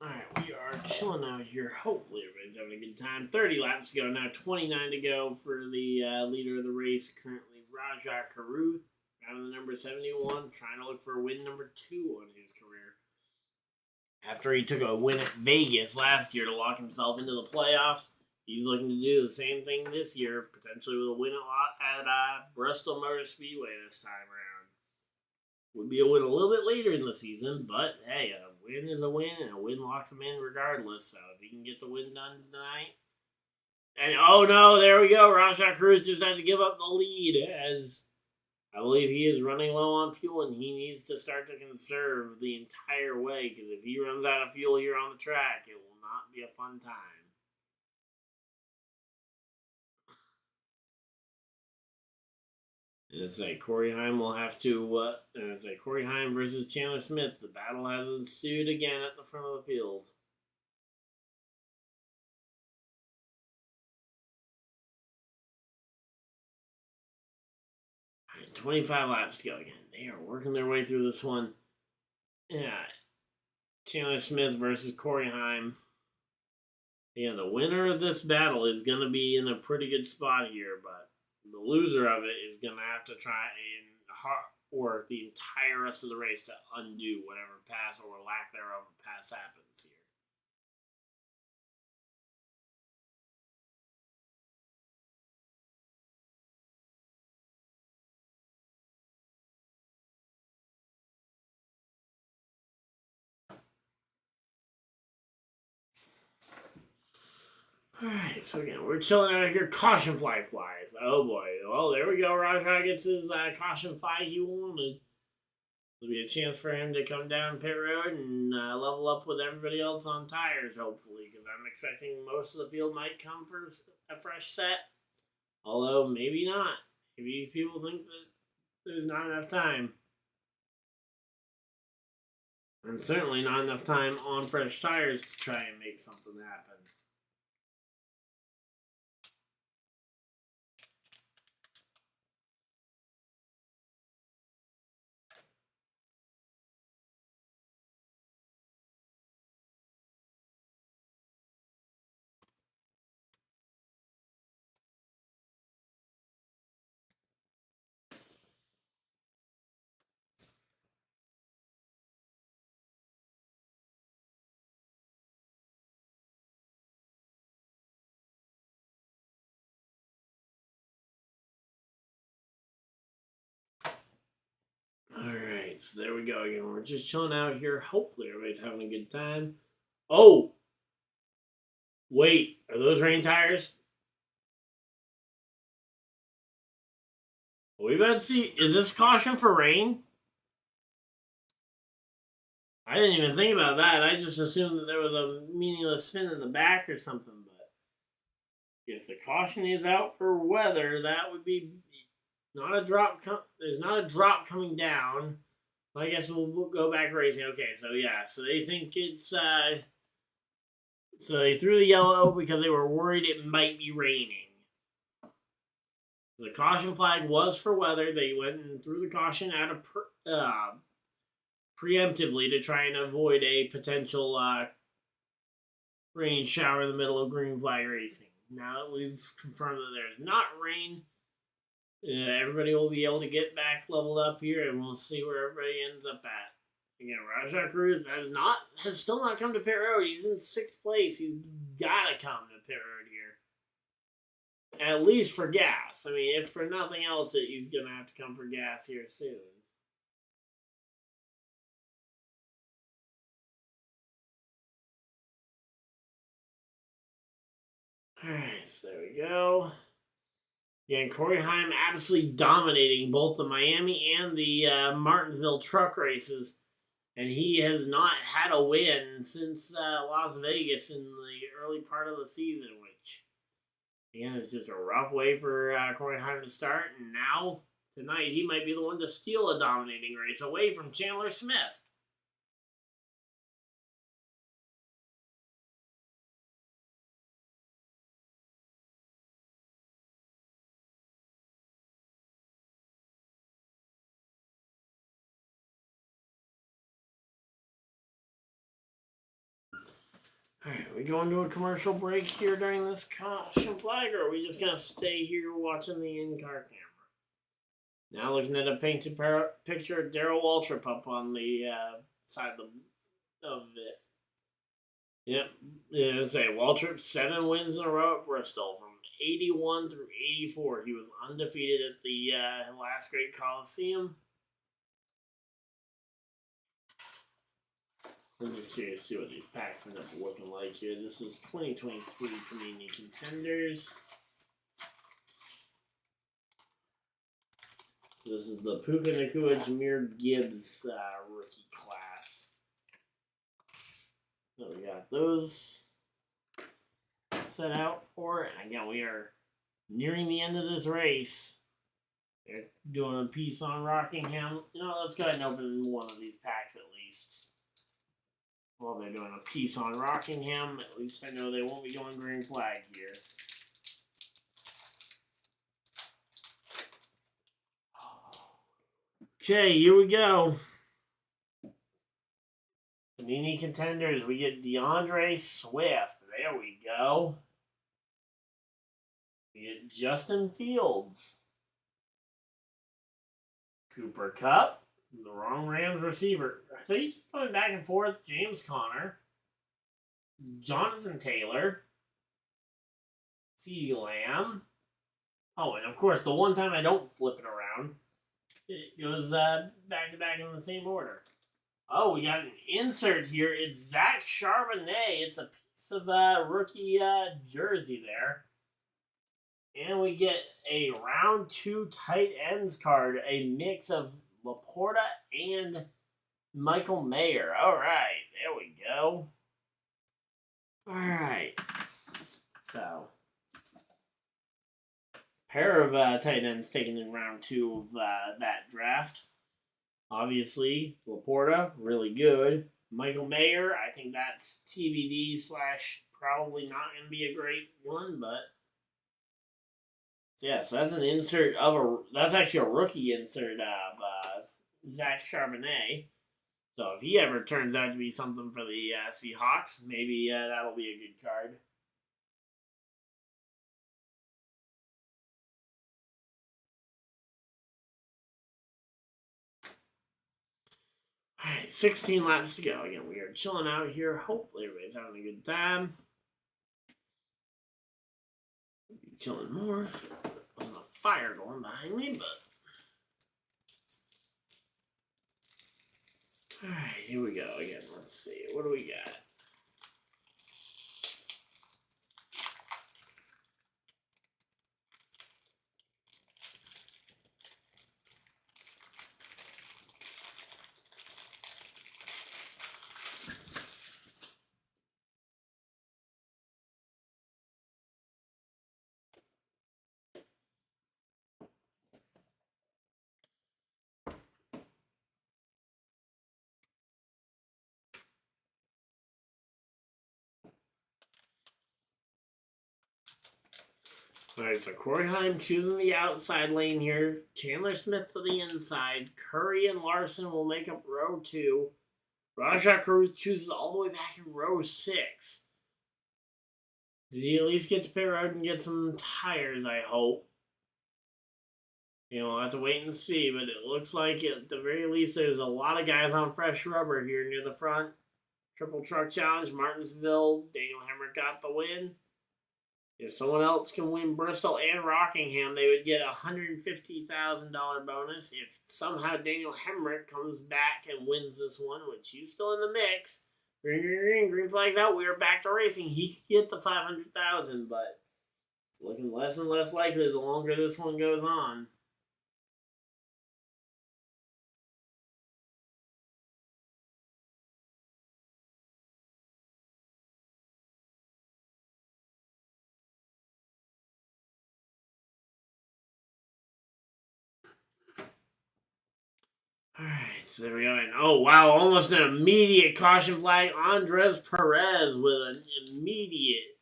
S1: Alright, we are chilling out here. Hopefully everybody's having a good time. 30 laps to go. Now 29 to go for the leader of the race. Currently Rajah Caruth, out of the number 71, trying to look for win number 2 on his career. After he took a win at Vegas last year to lock himself into the playoffs, he's looking to do the same thing this year, potentially with a win at Bristol Motor Speedway this time around. Would be a win a little bit later in the season, but hey, a win is a win, and a win locks him in regardless. So if he can get the win done tonight, and oh no, there we go. Rajah Cruz just had to give up the lead as I believe he is running low on fuel, and he needs to start to conserve the entire way because if he runs out of fuel here on the track, it will not be a fun time. And it's like Corey Heim will have to, and it's like Corey Heim versus Chandler Smith. The battle has ensued again at the front of the field. 25 laps to go again. They are working their way through this one. Yeah. Chandler Smith versus Corey Heim. Yeah, the winner of this battle is going to be in a pretty good spot here, but the loser of it is going to have to try and work the entire rest of the race to undo whatever pass or lack thereof pass happens here. Alright, so again, we're chilling out here. Caution flag flies. Oh boy. Well, there we go. Rajah gets his caution flag he wanted. There'll be a chance for him to come down pit road and level up with everybody else on tires, hopefully, because I'm expecting most of the field might come for a fresh set. Although, maybe not. Maybe people think that there's not enough time. And certainly not enough time on fresh tires to try and make something happen. Alright, so there we go again. We're just chilling out here. Hopefully everybody's having a good time. Oh! Wait, are those rain tires? Are we about to see? Is this caution for rain? I didn't even think about that. I just assumed that there was a meaningless spin in the back or something. But if the caution is out for weather, that would be not a drop. There's not a drop coming down. I guess we'll go back racing. Okay, so yeah, so they think it's so they threw the yellow because they were worried it might be raining. The caution flag was for weather. They went and threw the caution out of preemptively to try and avoid a potential rain shower in the middle of green flag racing. Now that we've confirmed that there's not rain, everybody will be able to get back leveled up here, and we'll see where everybody ends up at. Again, Rajah Cruz has still not come to pit road. He's in 6th place. He's got to come to pit road here, at least for gas. I mean, if for nothing else, he's gonna have to come for gas here soon. Alright, so there we go. Again, Corey Heim absolutely dominating both the Miami and the Martinsville truck races. And he has not had a win since Las Vegas in the early part of the season, which, again, is just a rough way for Corey Heim to start. And now, tonight, he might be the one to steal a dominating race away from Chandler Smith. Alright, are we going to a commercial break here during this caution flag, or are we just going to stay here watching the in-car camera? Now looking at a painted picture of Darrell Waltrip up on the side of it. Yep, yeah, say Waltrip 7 wins in a row at Bristol from 81 through 84. He was undefeated at the Last Great Colosseum. I'm just curious to see what these packs end up looking like here. This is 2023 Panini Contenders. This is the Puka Nakua Jameer Gibbs rookie class. So we got those set out for it. And again, we are nearing the end of this race. They're doing a piece on Rockingham. You know, let's go ahead and open one of these packs at least. Well, they're doing a piece on Rockingham. At least I know they won't be doing green flag here. Okay, here we go. Panini contenders, we get DeAndre Swift. There we go. We get Justin Fields. Cooper Kupp. The wrong Rams receiver. So he's just going back and forth. James Conner. Jonathan Taylor. CeeDee Lamb. Oh, and of course, the one time I don't flip it around, it goes back to back in the same order. Oh, we got an insert here. It's Zach Charbonnet. It's a piece of rookie jersey there. And we get a round 2 tight ends card, a mix of Laporta and Michael Mayer. All right, there we go. All right. So, pair of tight ends taken in round 2 of that draft. Obviously, Laporta, really good. Michael Mayer, I think that's TBD / probably not going to be a great one, but yeah, so that's an insert of that's actually a rookie insert of Zach Charbonnet. So if he ever turns out to be something for the Seahawks, maybe that'll be a good card. All right, 16 laps to go. Again, we are chilling out here. Hopefully everybody's having a good time. Be chilling more. There's a fire going behind me, but all right, here we go again. Let's see. What do we got? All right, so Corey Heim choosing the outside lane here. Chandler Smith to the inside. Curry and Larson will make up row 2. Rajah Cruz chooses all the way back in row 6. Did he at least get to pit road and get some tires, I hope? You know, we'll have to wait and see, but it looks like at the very least there's a lot of guys on fresh rubber here near the front. Triple Truck Challenge, Martinsville, Daniel Hemrick got the win. If someone else can win Bristol and Rockingham, they would get a $150,000 bonus. If somehow Daniel Hemrick comes back and wins this one, which he's still in the mix, green flags out, we are back to racing. He could get the $500,000, but it's looking less and less likely the longer this one goes on. Alright, so there we go. And oh, wow, almost an immediate caution flag. Andres Perez with an immediate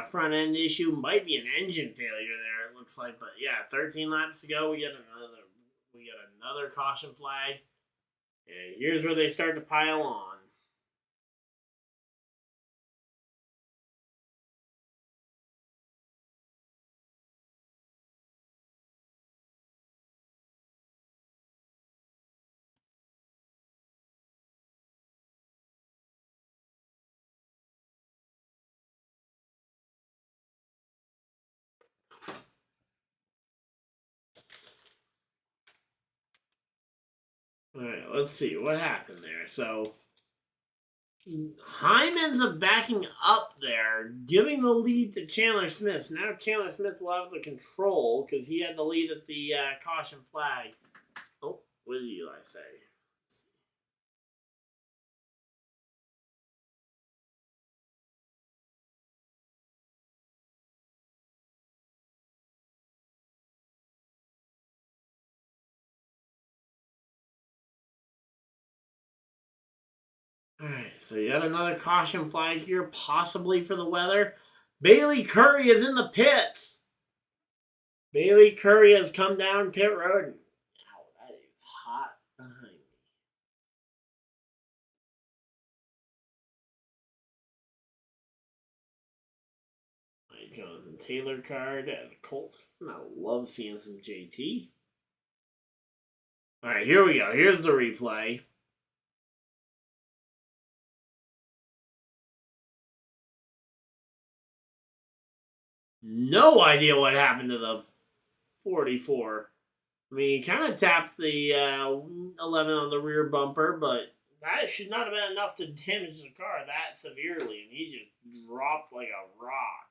S1: front end issue. Might be an engine failure there, it looks like. But yeah, 13 laps to go. We get another caution flag. And here's where they start to pile on. Alright, let's see what happened there. So, Heim ends up backing up there, giving the lead to Chandler Smith. So now Chandler Smith will have the control because he had the lead at the caution flag. Oh, what did Eli say? Alright, so yet another caution flag here, possibly for the weather. Bailey Curry is in the pits. Bailey Curry has come down pit road. Ow, that is Jonathan Taylor card as a Colts. I love seeing some JT. All right, here we go. Here's the replay. No idea what happened to the 44. I mean, he kind of tapped the 11 on the rear bumper, but that should not have been enough to damage the car that severely, and he just dropped like a rock.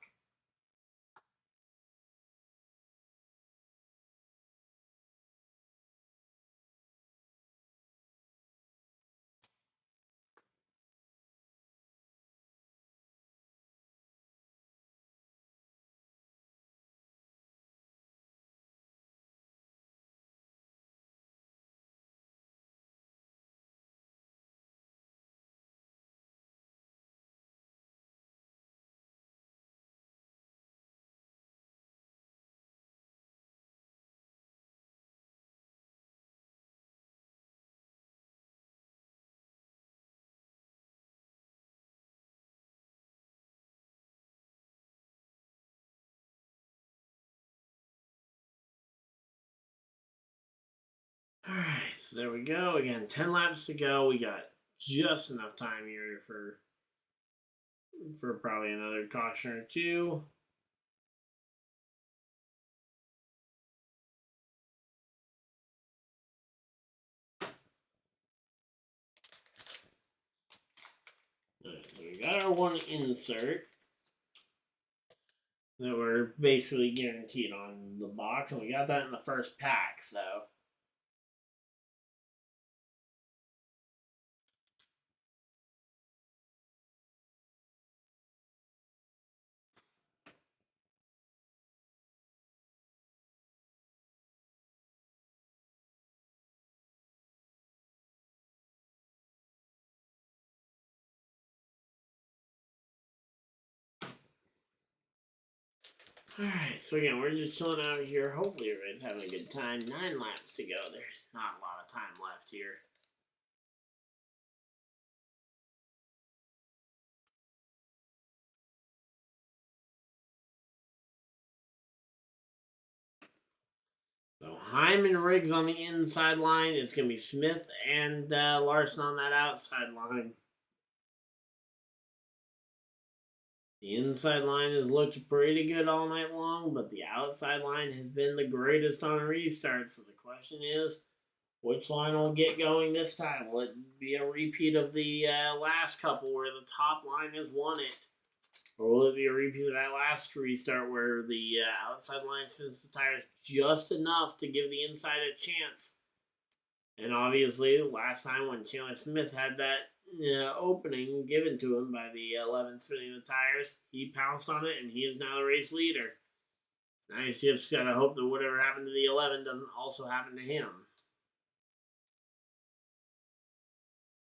S1: Alright, so there we go. Again, 10 laps to go. We got just enough time here for probably another caution or two. Alright, so we got our one insert that we're basically guaranteed on the box, and we got that in the first pack, so. Alright, so again, we're just chilling out here. Hopefully everybody's having a good time. 9 laps to go. There's not a lot of time left here. So Heim and Riggs on the inside line. It's going to be Smith and Larson on that outside line. The inside line has looked pretty good all night long, but the outside line has been the greatest on restart. So the question is, which line will get going this time? Will it be a repeat of the last couple where the top line has won it? Or will it be a repeat of that last restart where the outside line spins the tires just enough to give the inside a chance? And obviously, last time when Chandler Smith had that opening given to him by the 11 spinning the tires, he pounced on it and he is now the race leader. Now he's just got to hope that whatever happened to the 11 doesn't also happen to him.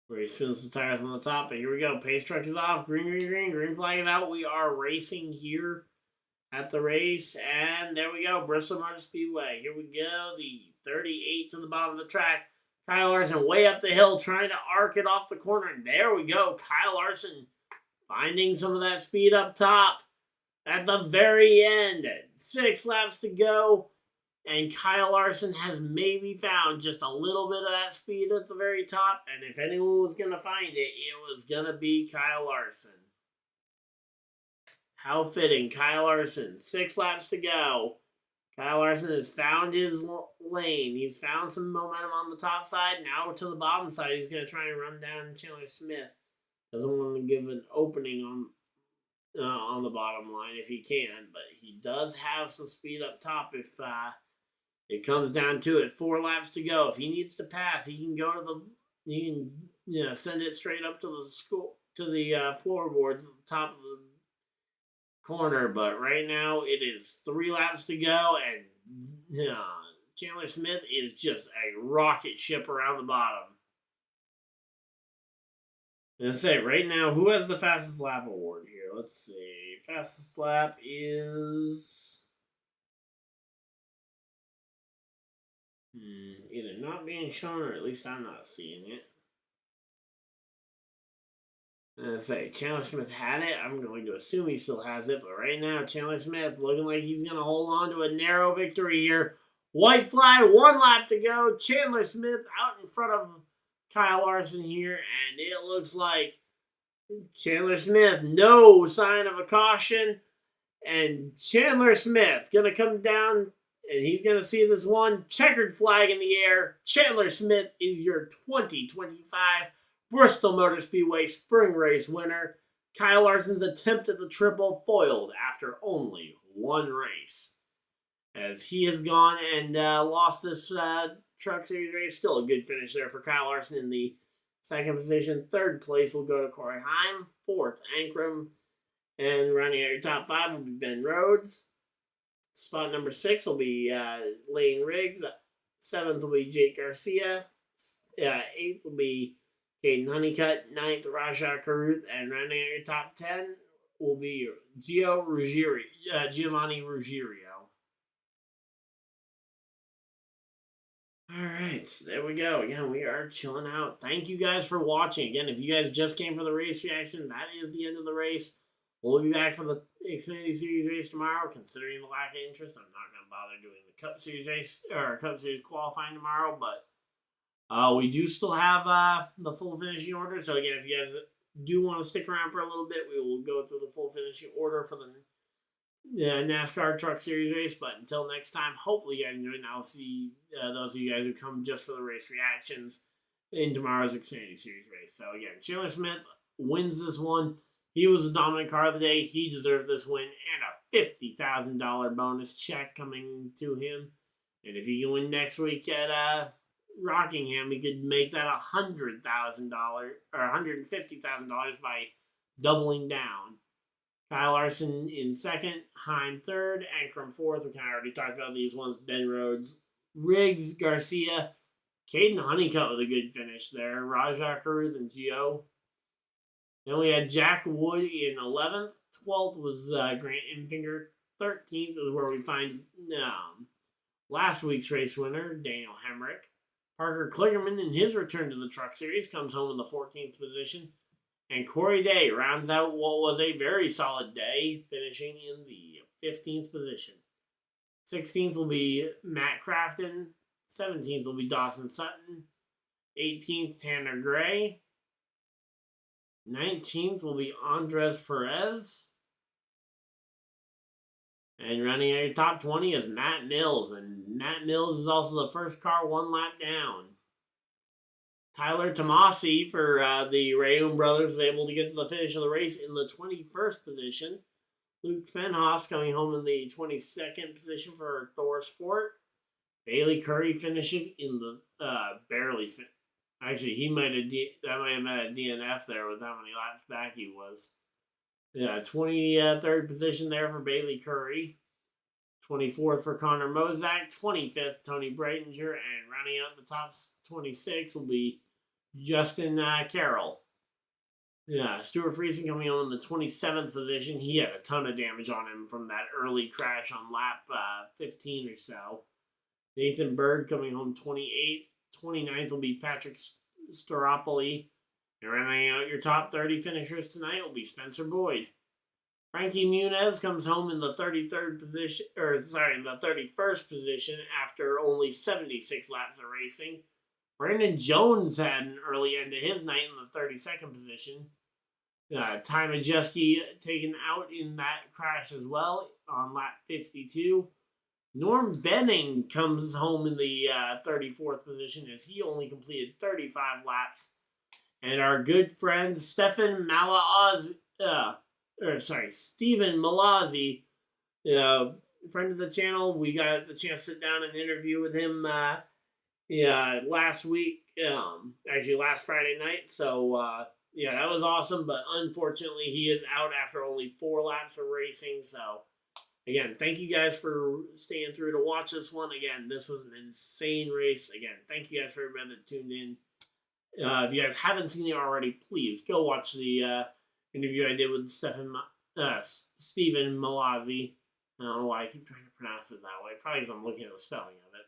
S1: Where he spins the tires on the top, but here we go. Pace truck is off. Green, green, green. Green flag is out. We are racing here at the race, and there we go. Bristol Motor Speedway. Here we go. The 38 to the bottom of the track. Kyle Larson way up the hill trying to arc it off the corner. And there we go. Kyle Larson finding some of that speed up top at the very end. 6 laps to go. And Kyle Larson has maybe found just a little bit of that speed at the very top. And if anyone was going to find it, it was going to be Kyle Larson. How fitting. Kyle Larson. 6 laps to go. Kyle Larson has found his lane. He's found some momentum on the top side. Now to the bottom side, he's going to try and run down Chandler Smith. Doesn't want to give an opening on the bottom line if he can. But he does have some speed up top if it comes down to it. 4 laps to go. If he needs to pass, he can go to the. He can send it straight up to the floorboards at the top of the corner. But right now it is 3 laps to go, and Chandler Smith is just a rocket ship around the bottom. And I say right now, who has the fastest lap award here? Let's see. Fastest lap is. Either not being shown or at least I'm not seeing it. Say Chandler Smith had it. I'm going to assume he still has it, but right now Chandler Smith looking like he's going to hold on to a narrow victory here. White flag, 1 lap to go. Chandler Smith out in front of Kyle Larson here, and it looks like Chandler Smith, no sign of a caution, and Chandler Smith going to come down, and he's going to see this one checkered flag in the air. Chandler Smith is your 2025 Bristol Motor Speedway Spring Race winner. Kyle Larson's attempt at the triple foiled after only 1 race, as he has gone and lost this Truck Series race. Still a good finish there for Kyle Larson in the 2nd position. 3rd place will go to Corey Heim. 4th, Ankrum. And running at your top 5 will be Ben Rhodes. Spot number 6 will be Lane Riggs. 7th will be Jake Garcia. 8th will be Caden Honeycutt. 9th, Rajah Caruth. And running at your top 10 will be Giovanni Ruggiero. Alright, so there we go. Again, we are chilling out. Thank you guys for watching. Again, if you guys just came for the race reaction, that is the end of the race. We'll be back for the Xfinity Series race tomorrow. Considering the lack of interest, I'm not going to bother doing the Cup Series race, or Cup Series qualifying tomorrow, but we do still have the full finishing order. So again, if you guys do want to stick around for a little bit, we will go through the full finishing order for the NASCAR Truck Series race. But until next time, hopefully you guys enjoyed, and I'll see those of you guys who come just for the race reactions in tomorrow's Xfinity Series race. So again, Chandler Smith wins this one. He was the dominant car of the day. He deserved this win and a $50,000 bonus check coming to him. And if he can win next week at Rockingham, he could make that $100,000 or $150,000 by doubling down. Kyle Larson in 2nd, Heim 3rd, Ankrum 4th. We kind of already talked about these ones. Ben Rhodes, Riggs, Garcia, Caden Honeycutt with a good finish there. Rajah Caruth and Gio. Then we had Jack Wood in 11th. 12th was Grant Enfinger. 13th is where we find last week's race winner, Daniel Hemrick. Parker Kligerman, in his return to the Truck Series, comes home in the 14th position. And Corey Day rounds out what was a very solid day, finishing in the 15th position. 16th will be Matt Crafton. 17th will be Dawson Sutton. 18th, Tanner Gray. 19th will be Andres Perez. And running at your top 20 is Matt Mills. And Matt Mills is also the first car 1 lap down. Tyler Tomasi for the Rayum brothers is able to get to the finish of the race in the 21st position. Luke Fenhaus coming home in the 22nd position for Thor Sport. Bailey Curry finishes in the barely. Actually, he might have been a DNF there with how many laps back he was. 23rd position there for Bailey Curry. 24th for Connor Mozak. 25th, Tony Breitinger. And running out the top 26 will be Justin Carroll. Stuart Friesen coming on in the 27th position. He had a ton of damage on him from that early crash on lap 15 or so. Nathan Bird coming home 28th. 29th will be Patrick Staropoli. And running out your top 30 finishers tonight will be Spencer Boyd. Frankie Muniz comes home in the 33rd position, the 31st position after only 76 laps of racing. Brandon Jones had an early end to his night in the 32nd position. Ty Majeski taken out in that crash as well on lap 52. Norm Benning comes home in the 34th position as he only completed 35 laps. And our good friend Stephen Malazzi, friend of the channel, we got the chance to sit down and interview with him last week, actually last Friday night. So, that was awesome, but unfortunately he is out after only 4 laps of racing. So, again, thank you guys for staying through to watch this one. Again, this was an insane race. Again, thank you guys for everybody that tuned in. If you guys haven't seen it already, please go watch the interview I did with Stephen Malazzi. I don't know why I keep trying to pronounce it that way. Probably because I'm looking at the spelling of it.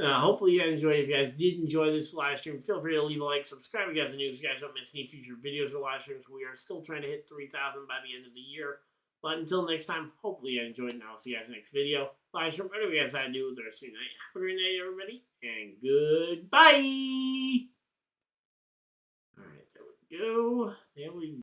S1: Hopefully you guys enjoyed. If you guys did enjoy this live stream, feel free to leave a like, subscribe if you guys are new, so you guys don't miss any future videos or live streams. We are still trying to hit 3,000 by the end of the year. But until next time, hopefully you enjoyed, and I'll see you guys next video. Live stream, whatever you guys decide to do with the rest of your night. Have a great night, everybody, and goodbye!